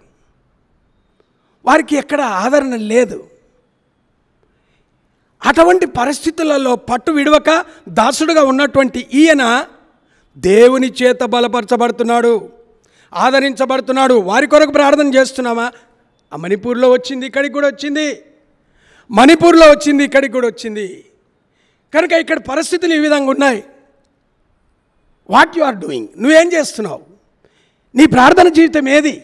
వారికి ఎక్కడ ఆదరణ లేదు. అటువంటి పరిస్థితులలో పట్టు విడవక దాసుడుగా ఉన్నటువంటి ఈయన దేవుని చేత బలపరచబడుతున్నాడు. ఆదరించబడుతున్నాడు. వారి కొరకు ప్రార్థన చేస్తున్నామా? ఆ మణిపూర్లో వచ్చింది, ఇక్కడికి కూడా వచ్చింది. మణిపూర్లో వచ్చింది, ఇక్కడికి కూడా వచ్చింది. కనుక ఇక్కడ పరిస్థితులు ఈ విధంగా ఉన్నాయి. What you are doing? నువ్వేం చేస్తున్నావు? నీ ప్రార్థన జీవితం ఏది?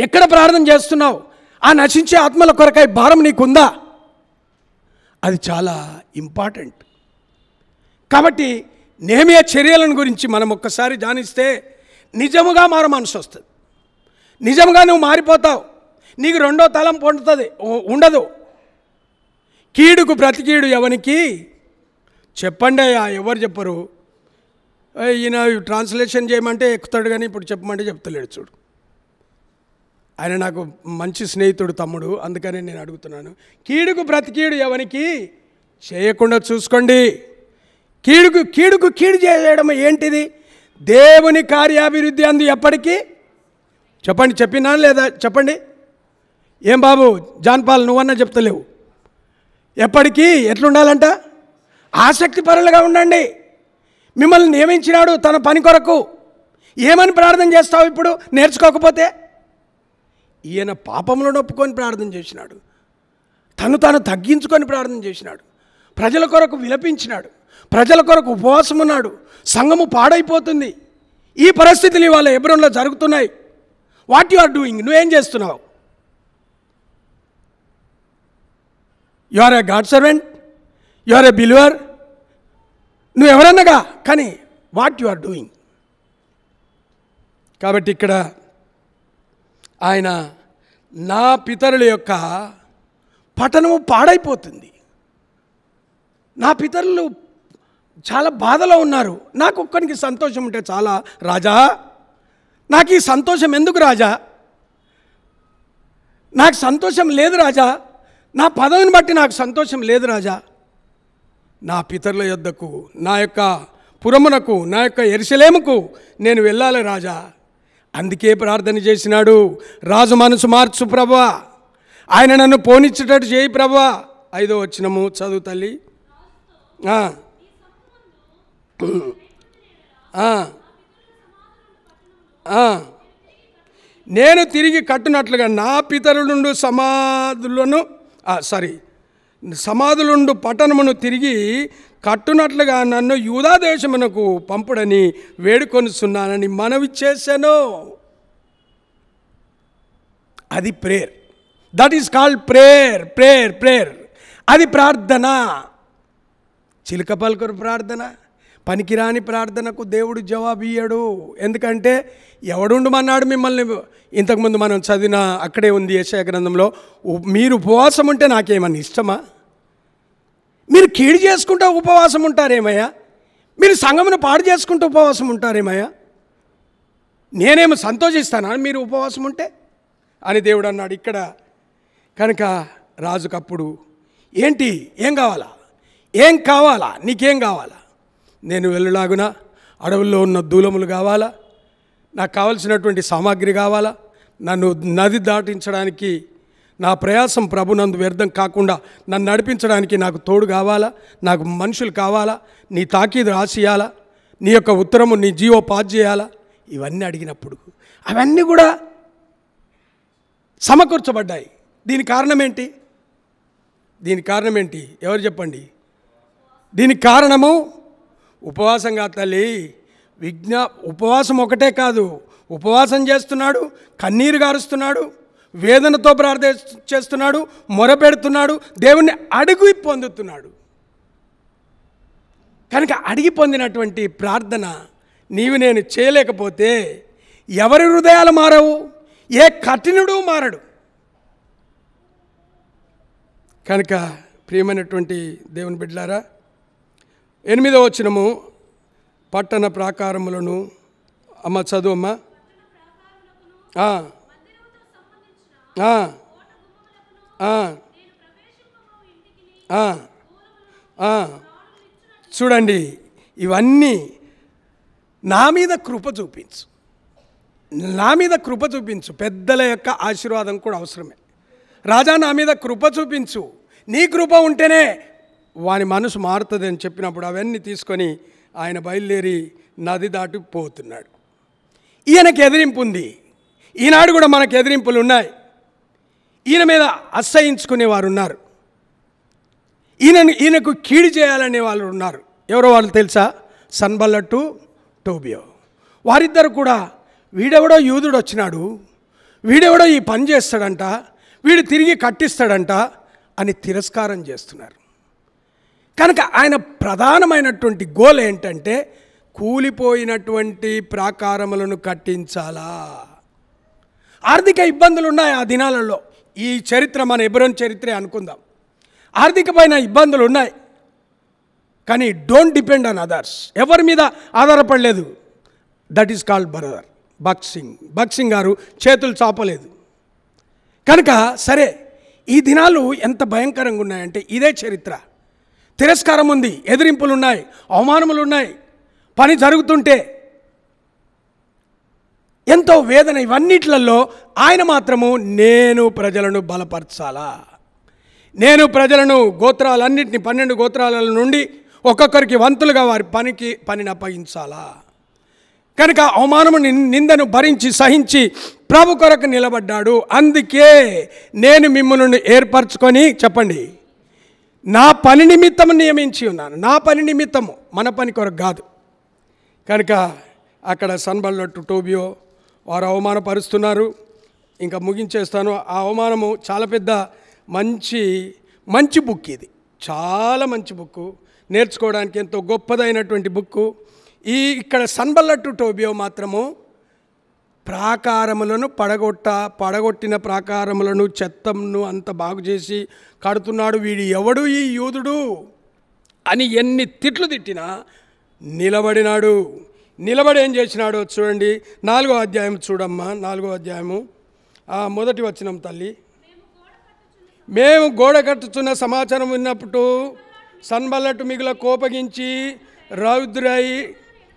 ఎక్కడ ప్రార్థన చేస్తున్నావు? ఆ నశించే ఆత్మల కొరకై భారం నీకుందా? అది చాలా ఇంపార్టెంట్. కాబట్టి నెహెమ్యా చర్యలను గురించి మనం ఒక్కసారి ధ్యానిస్తే నిజముగా మారు మనసు వస్తుంది. నిజంగా నువ్వు మారిపోతావు. నీకు రెండో తలంపు ఉండదు. కీడుకు ప్రతికీడు ఎవనికి చెప్పండి అయ్యా, ఎవరు చెప్పరు. ఈయన ట్రాన్స్లేషన్ చేయమంటే ఎక్కుతాడు, కానీ ఇప్పుడు చెప్పమంటే చెప్తలేడు. చూడు, ఆయన నాకు మంచి స్నేహితుడు, తమ్ముడు, అందుకని నేను అడుగుతున్నాను. కీడుకు ప్రతికీడు ఎవనికి చేయకుండా చూసుకోండి. కీడుకు కీడు చేయడం ఏంటిది? దేవుని కార్యాభివృద్ధి అందు ఎప్పటికీ చెప్పండి. చెప్పినా లేదా? చెప్పండి. ఏం బాబు జాన్పాల్, నువ్వన్నా చెప్తలేవు. ఎప్పటికీ ఎట్లుండాలంట? ఆసక్తి పరులుగా ఉండండి. మిమ్మల్ని నియమించినాడు తన పని కొరకు. ఏమని ప్రార్థన చేస్తావు ఇప్పుడు నేర్చుకోకపోతే? ఈయన పాపంలో నొప్పుకొని ప్రార్థన చేసినాడు, తను తగ్గించుకొని ప్రార్థన చేసినాడు, ప్రజల కొరకు విలపించినాడు, ప్రజల కొరకు ఉపవాసం ఉన్నాడు. సంఘము పాడైపోతుంది. ఈ పరిస్థితులు ఇవాళ హెబ్రోన్లో జరుగుతున్నాయి. What you are doing? నువ్వేం చేస్తున్నావు? You are a God servant, you are a believer, నువ్వు ఎవరన్నగా, కానీ వాట్ యు ఆర్ డూయింగ్? కాబట్టి ఇక్కడ ఆయన నా పితరుల యొక్క పట్టణము పాడైపోతుంది, నా పితరులు చాలా బాధలో ఉన్నారు, నాకు ఒక్కనికి సంతోషం ఉంటే చాలా రాజా. నాకు ఈ సంతోషం ఎందుకు రాజా? నాకు సంతోషం లేదు రాజా. నా పదవిని బట్టి నాకు సంతోషం లేదు రాజా. నా పితరుల యొద్దకు, నా యొక్క పురమునకు, నా యొక్క యెరూషలేముకు నేను వెళ్ళాలి రాజా. అందుకే ప్రార్థన చేసినాడు. రాజు మనసు మార్చు ప్రభువా, ఆయన నన్ను పోనిచ్చేటట్టు చేయి ప్రభువా. 5వ వచనము చదువు తల్లి. నేను తిరిగి కట్టునట్లుగా నా పితరులుండు సమాధులుండు పట్టణమును తిరిగి కట్టునట్లుగా నన్ను యూదా దేశమునకు పంపుడని వేడుకొనిస్తున్నానని మనవి చేశాను. అది prayer. That is called prayer. అది ప్రార్థన. చిలుక పలుకరు ప్రార్థన, పనికిరాని ప్రార్థనకు దేవుడు జవాబు ఇయ్యడు. ఎందుకంటే ఎవడుండమన్నాడు మిమ్మల్ని? ఇంతకుముందు మనం చదివిన అక్కడే ఉంది యెషయా గ్రంథంలో, మీరు ఉపవాసం ఉంటే నాకేమన్నా ఇష్టమా? మీరు కీడు చేసుకుంటూ ఉపవాసం ఉంటారేమయ్యా? మీరు సంఘమును పాడు చేసుకుంటూ ఉపవాసం ఉంటారేమయ్యా? నేనేమో సంతోషిస్తానా మీరు ఉపవాసం ఉంటే అని దేవుడు అన్నాడు ఇక్కడ. కనుక రాజుకప్పుడు ఏంటి, ఏం కావాలా? నీకేం కావాలా? నేను వెళ్ళలాగునా అడవుల్లో ఉన్న దూలములు కావాలా? నాకు కావలసినటువంటి సామాగ్రి కావాలా? నన్ను నది దాటించడానికి నా ప్రయాసం ప్రభునందు వ్యర్థం కాకుండా నన్ను నడిపించడానికి నాకు తోడు కావాలా? నాకు మనుషులు కావాలా? నీ తాకీదు రాసియాలా? నీ యొక్క ఉత్తరము నీ జీవో పాస్ చేయాలా? ఇవన్నీ అడిగినప్పుడు అవన్నీ కూడా సమకూర్చబడ్డాయి. దీనికి కారణం ఏంటి? ఎవరు చెప్పండి? దీనికి కారణము ఉపవాసంగా తల్లి. ఉపవాసం ఒకటే కాదు, ఉపవాసం చేస్తున్నాడు, కన్నీరు గారుస్తున్నాడు, వేదనతో ప్రార్థన చేస్తున్నాడు, మొరపెడుతున్నాడు, దేవుణ్ణి అడిగి పొందుతున్నాడు. కనుక అడిగి పొందినటువంటి ప్రార్థన నేను చేయలేకపోతే ఎవరి హృదయాలు మారవు? ఏ కఠినుడు మారడు. కనుక ప్రియమైనటువంటి దేవుని బిడ్డలారా, 8వ వచనము, పట్టణ ప్రాకారములను అమ్మ చదువమ్మా. చూడండి, ఇవన్నీ నా మీద కృప చూపించు. పెద్దల యొక్క ఆశీర్వాదం కూడా అవసరమే. రాజా, నా మీద కృప చూపించు. నీ కృప ఉంటేనే వాని మనసు మారుతుంది అని చెప్పినప్పుడు అవన్నీ తీసుకొని ఆయన బయలుదేరి నది దాటిపోతున్నాడు. ఈయనకి ఎదిరింపు ఉంది. ఈనాడు కూడా మనకు ఎదిరింపులు ఉన్నాయి. ఈయన మీద అసహించుకునేవారు ఉన్నారు. ఈయనకు కీడు చేయాలనే వాళ్ళు ఉన్నారు. ఎవరో వాళ్ళు తెలుసా? సన్బల్లటు, టోబియో. వారిద్దరు కూడా వీడెవడో యూదుడు వచ్చినాడు, వీడెవడో ఈ పని చేస్తాడంట, వీడు తిరిగి కట్టిస్తాడంట అని తిరస్కారం చేస్తున్నారు. కనుక ఆయన ప్రధానమైనటువంటి గోల్ ఏంటంటే కూలిపోయినటువంటి ప్రాకారములను కట్టించాలా. ఆర్థిక ఇబ్బందులు ఉన్నాయి ఆ దినాలలో. ఈ చరిత్ర మన హెబ్రోను చరిత్రే అనుకుందాం. ఆర్థికమైన ఇబ్బందులు ఉన్నాయి, కానీ డోంట్ డిపెండ్ ఆన్ అదర్స్. ఎవరి మీద ఆధారపడలేదు. That is called brother Bhagat Singh గారు చేతులు చాపలేదు. కనుక సరే, ఈ దినాలు ఎంత భయంకరంగా ఉన్నాయంటే ఇదే చరిత్ర. తిరస్కారం ఉంది, ఎదిరింపులు ఉన్నాయి, అవమానములు ఉన్నాయి, పని జరుగుతుంటే ఎంతో వేదన. ఇవన్నిట్లలో ఆయన మాత్రము నేను ప్రజలను బలపరచాలా, నేను ప్రజలను గోత్రాలన్నింటినీ 12 గోత్రాల నుండి ఒక్కొక్కరికి వంతులుగా వారి పనిని అప్పగించాలా. కనుక అవమానము నిందను భరించి సహించి ప్రభు కొరకు నిలబడ్డాడు. అందుకే నేను మిమ్మల్ని ఏర్పరచుకొని, చెప్పండి, నా పని నిమిత్తము నియమించి ఉన్నాను. నా పని నిమిత్తము, మన పని కొరకు కాదు. కనుక అక్కడ సన్బల్లటు, టోబియో వారు అవమానపరుస్తున్నారు. ఇంకా ముగించేస్తాను. ఆ అవమానము చాలా పెద్ద మంచి బుక్. ఇది చాలా మంచి బుక్, నేర్చుకోవడానికి ఎంతో గొప్పదైనటువంటి బుక్. ఇక్కడ సన్బల్లటు, టోబియో మాత్రము ప్రాకారములను పడగొట్టిన ప్రాకారములను, చెత్తను అంత బాగు చేసి కడుతున్నాడు. వీడు ఎవడు ఈ యూదుడు అని ఎన్ని తిట్లు తిట్టినా నిలబడినాడు. నిలబడి ఏం చేసినాడో చూడండి. 4వ అధ్యాయం చూడమ్మా. 4వ అధ్యాయము మొదటి వచనం. తల్లి, మేము గోడ కట్టుచున్న సమాచారం విన్నప్పుడు సన్బల్లటు మిగుల కోపగించి రౌద్రై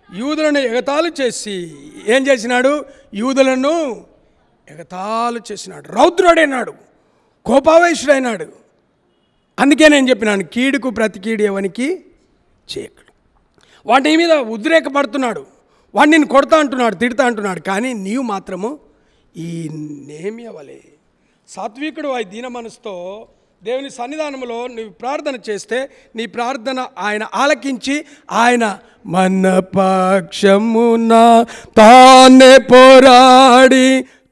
యూదులను ఎగతాళి చేసి ఏం చేసినాడు? యూదులను ఎగతాళి చేసినాడు. రౌద్రుడైనాడు, కోపావేశుడైనాడు. అందుకే నేను చెప్పినాను, కీడుకు ప్రతి కీడు ఎవనికి చేయకుడు. వాటి మీద ఉద్రేకపడుతున్నాడు, వాడిని నేను కొడతా అంటున్నాడు, తిడతా అంటున్నాడు. కానీ నీవు మాత్రము ఈ నేమియా వలె సాత్వికుడు అయి దీన మనసుతో దేవుని సన్నిధానంలో నువ్వు ప్రార్థన చేస్తే నీ ప్రార్థన ఆయన ఆలకించి ఆయన మన పక్షమున తానే పోరాడి,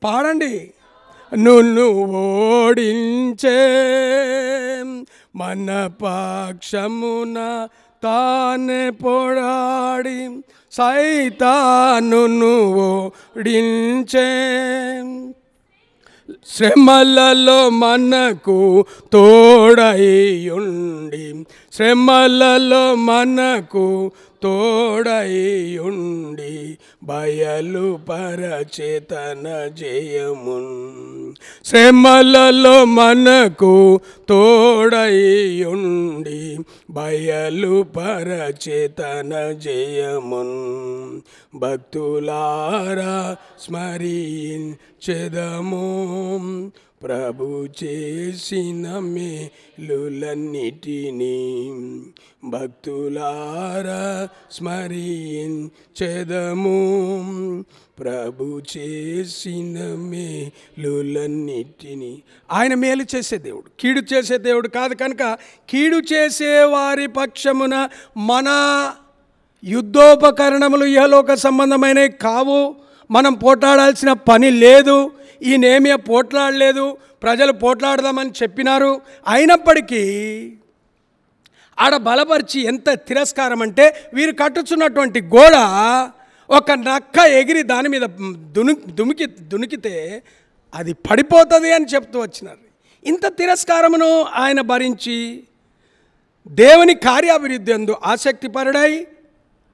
పాడండి, నువ్వు ఓడించే, మన పక్షమున తానే పోరాడి సైతానును ఓడించే, శ్రమలలో మనకు తోడైయుండి, శ్రమలలో మనకు తోడైయుండి బయలుపరచేతన జయమున్, శ్రమలలో మనకు తోడైయుండి బయలుపరచేతన జయమున్, భక్తులారా స్మరించెదము ప్రభు చేసిన మేలులన్నిటినీ, భక్తులారా స్మరించెదము ప్రభు చేసిన మేలులన్నిటినీ. ఆయన మేలు చేసే దేవుడు, కీడు చేసే దేవుడు కాదు. కనుక కీడు చేసే వారి పక్షమున మన యుద్ధోపకరణములు ఇహలోక సంబంధమైనవి కావు. మనం పోట్లాడాల్సిన పని లేదు. ఈ నేమియా పోట్లాడలేదు, ప్రజలు పోట్లాడదామని చెప్పినారు. అయినప్పటికీ ఆడ బలపరిచి ఎంత తిరస్కారం అంటే, వీరు కట్టుచున్నటువంటి గోడ ఒక నక్క ఎగిరి దాని మీద దునికితే అది పడిపోతుంది అని చెప్తూ వచ్చినారు. ఇంత తిరస్కారమును ఆయన భరించి దేవుని కార్యాభివృద్ధి అందు ఆసక్తిపరుడై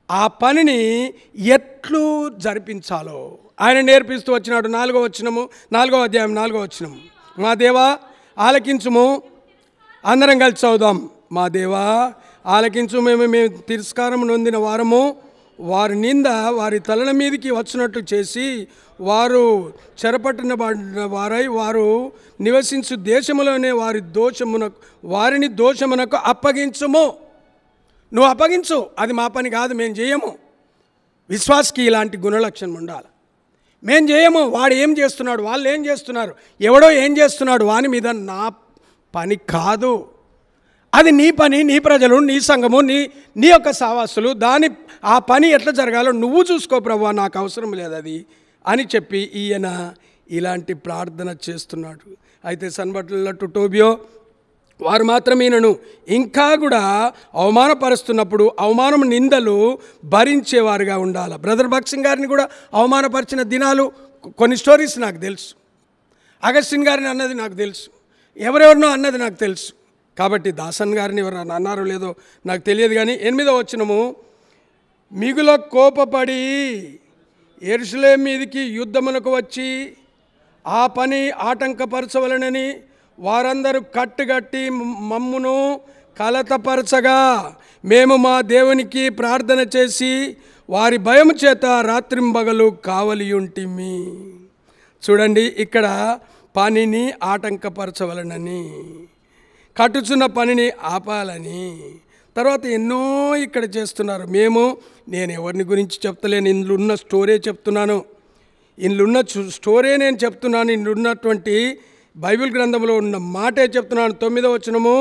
ఆ పనిని ఎట్లు జరిపించాలో ఆయన నేర్పిస్తూ వచ్చినాడు. 4వ వచనము, 4వ అధ్యాయం 4వ వచనము. మా దేవా ఆలకించుము. అందరం కలిసి చదువుదాం. మా దేవా ఆలకించు, మేము తిరస్కారం నొందిన వారము, వారి నింద వారి తలల మీదకి వచ్చినట్టు చేసి వారు చెరపట్టినబడిన వారై వారు నివసించు దేశములోనే వారిని దోషమునకు అప్పగించుము. నువ్వు అప్పగించు, అది మా పని కాదు, మేము చేయము. విశ్వాసకి ఇలాంటి గుణలక్షణం ఉండాలి. మేము చేయము, వాడు ఏం చేస్తున్నాడు, వాళ్ళు ఏం చేస్తున్నారు, ఎవడో ఏం చేస్తున్నాడు, వాని మీద నా పని కాదు. అది నీ పని, నీ ప్రజలు, నీ సంఘము, నీ యొక్క సావాసులు, ఆ పని ఎట్లా జరగాలో నువ్వు చూసుకో ప్రభువా, నాకు అవసరం లేదు అది అని చెప్పి ఈయన ఇలాంటి ప్రార్థన చేస్తున్నాడు. అయితే సన్బట్ల టోబియో వారు మాత్రం ఈయనను ఇంకా కూడా అవమానపరుస్తున్నప్పుడు అవమానం నిందలు భరించేవారుగా ఉండాలి. బ్రదర్ భక్సింగ్ గారిని కూడా అవమానపరిచిన దినాలు కొన్ని స్టోరీస్ నాకు తెలుసు. అగస్టిన్ గారిని అన్నది నాకు తెలుసు, ఎవరెవరినో అన్నది నాకు తెలుసు. కాబట్టి దాసన్ గారిని ఎవరు అన్నారో లేదో నాకు తెలియదు. కానీ 8వ వచనము, మిగుల కోపపడి యెరూషలేము మీదికి యుద్ధమునకు వచ్చి ఆ పని ఆటంకపరచవలనని వారందరూ కట్టుగట్టి మమ్మును కలతపరచగా మేము మా దేవునికి ప్రార్థన చేసి వారి భయం చేత రాత్రింబగలు కావలియుంటిమి. చూడండి, ఇక్కడ పనిని ఆటంకపరచవలనని, కట్టుచున్న పనిని ఆపాలని, తర్వాత ఎన్నో ఇక్కడ చేస్తున్నారు. నేను ఎవరిని గురించి చెప్తలేను, ఇందులో ఉన్న స్టోరీ చెప్తున్నాను, ఇందులో స్టోరీ నేను చెప్తున్నాను, ఇందులో ఉన్నటువంటి బైబిల్ గ్రంథంలో ఉన్న మాటే చెప్తున్నాను. 9వ వచనము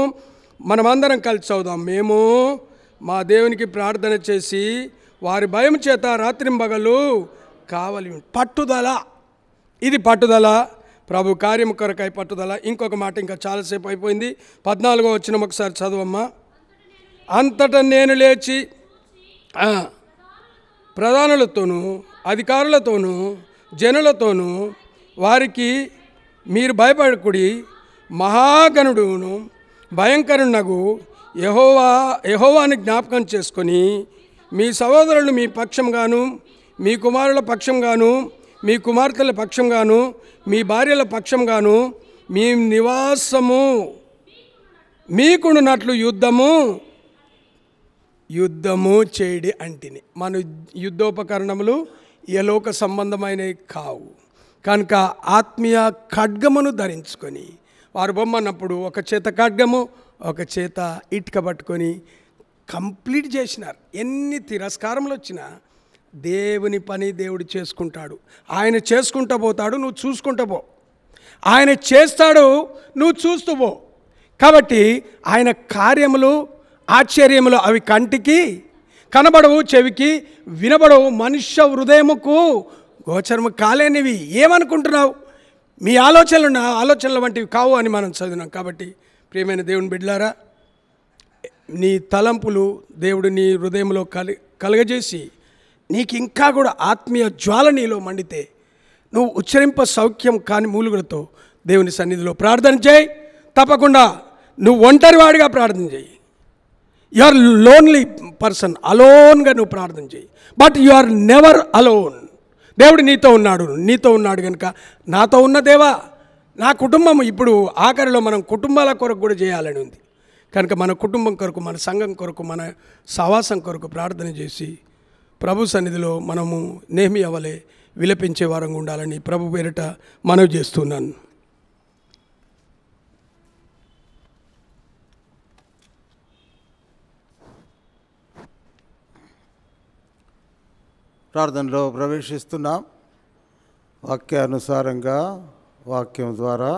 మనమందరం కలిసి చదువుదాం. మేము మా దేవునికి ప్రార్థన చేసి వారి భయం చేత రాత్రింబగలు కావలి. పట్టుదల, ఇది పట్టుదల, ప్రభు కార్యం కొరకై పట్టుదల. ఇంకొక మాట, ఇంకా చాలాసేపు అయిపోయింది. 14వ వచనం ఒకసారి చదువమ్మా. అంతటా నేను లేచి ప్రధానులతోనూ అధికారులతోనూ జనులతోనూ వారికి, మీరు భయపడకుడి, మహాగణుడును భయంకరునగు యెహోవాని జ్ఞాపకం చేసుకొని మీ సహోదరులు మీ పక్షంగాను, మీ కుమారుల పక్షంగాను, మీ కుమార్తెల పక్షంగాను, మీ భార్యల పక్షంగాను, మీ నివాసము మీకున్నట్లు యుద్ధము చేయడి అంటిని. మన యుద్ధోపకరణములు యలోక సంబంధమైనవి కావు కనుక ఆత్మీయ ఖడ్గమును ధరించుకొని, వారు బొమ్మన్నప్పుడు ఒక చేత ఖడ్గము ఒక చేత ఇటుక పట్టుకొని కంప్లీట్ చేసినారు. ఎన్ని తిరస్కారములు వచ్చినా దేవుని పని దేవుడు చేసుకుంటాడు. ఆయన చేసుకుంటూ పోతాడు, నువ్వు చూసుకుంటూ పో. ఆయన చేస్తాడు, నువ్వు చూస్తూ పో. కాబట్టి ఆయన కార్యములు, ఆశ్చర్యములు అవి కంటికి కనబడవు, చెవికి వినబడవు, మనుష్య హృదయముకు గోచరము కాలేనివి. ఏమనుకుంటున్నావు? మీ ఆలోచనల వంటివి కావు అని మనం చదివినాం. కాబట్టి ప్రియమైన దేవుని బిడ్డలారా, నీ తలంపులు దేవుడు నీ హృదయంలో కలగజేసి నీకు ఇంకా కూడా ఆత్మీయ జ్వాల నీలో మండితే నువ్వు ఉచ్చరింప సౌఖ్యం కాని మూలుగులతో దేవుని సన్నిధిలో ప్రార్థన చేయి. తప్పకుండా నువ్వు ఒంటరివాడిగా ప్రార్థన చేయి. యు ఆర్ లోన్లీ పర్సన్, అలోన్గా నువ్వు ప్రార్థన చేయి. But you are never alone. దేవుడు నీతో ఉన్నాడు కనుక, నాతో ఉన్న దేవా, నా కుటుంబం, ఇప్పుడు ఆఖరిలో మనం కుటుంబాల కొరకు కూడా చేయాలని ఉంది కనుక మన కుటుంబం కొరకు, మన సంఘం కొరకు, మన సహవాసం కొరకు ప్రార్థన చేసి ప్రభు సన్నిధిలో మనము నెహెమీయా వలె విలపించే వారంగా ఉండాలని ప్రభు పేరిట మనవి చేస్తున్నాను. ప్రార్థనలో ప్రవేశిస్తున్నాం. వాక్యానుసారంగా వాక్యం ద్వారా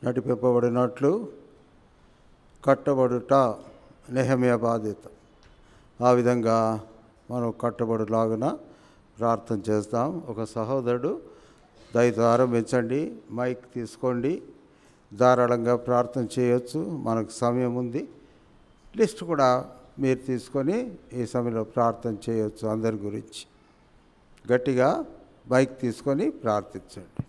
నడిపింపబడినట్లు కట్టబడుట నెహెమీయా బాధ్యత. ఆ విధంగా మనం కట్టబడులాగున ప్రార్థన చేస్తాం. ఒక సహోదరుడు దయతో ఆరంభించండి, మైక్ తీసుకోండి, ధారాళంగా ప్రార్థన చేయొచ్చు. మనకు సమయం ఉంది. లిస్ట్ కూడా మీరు తీసుకొని ఈ సమయంలో ప్రార్థన చేయొచ్చు. అందరి గురించి గట్టిగా మైక్ తీసుకొని ప్రార్థించండి.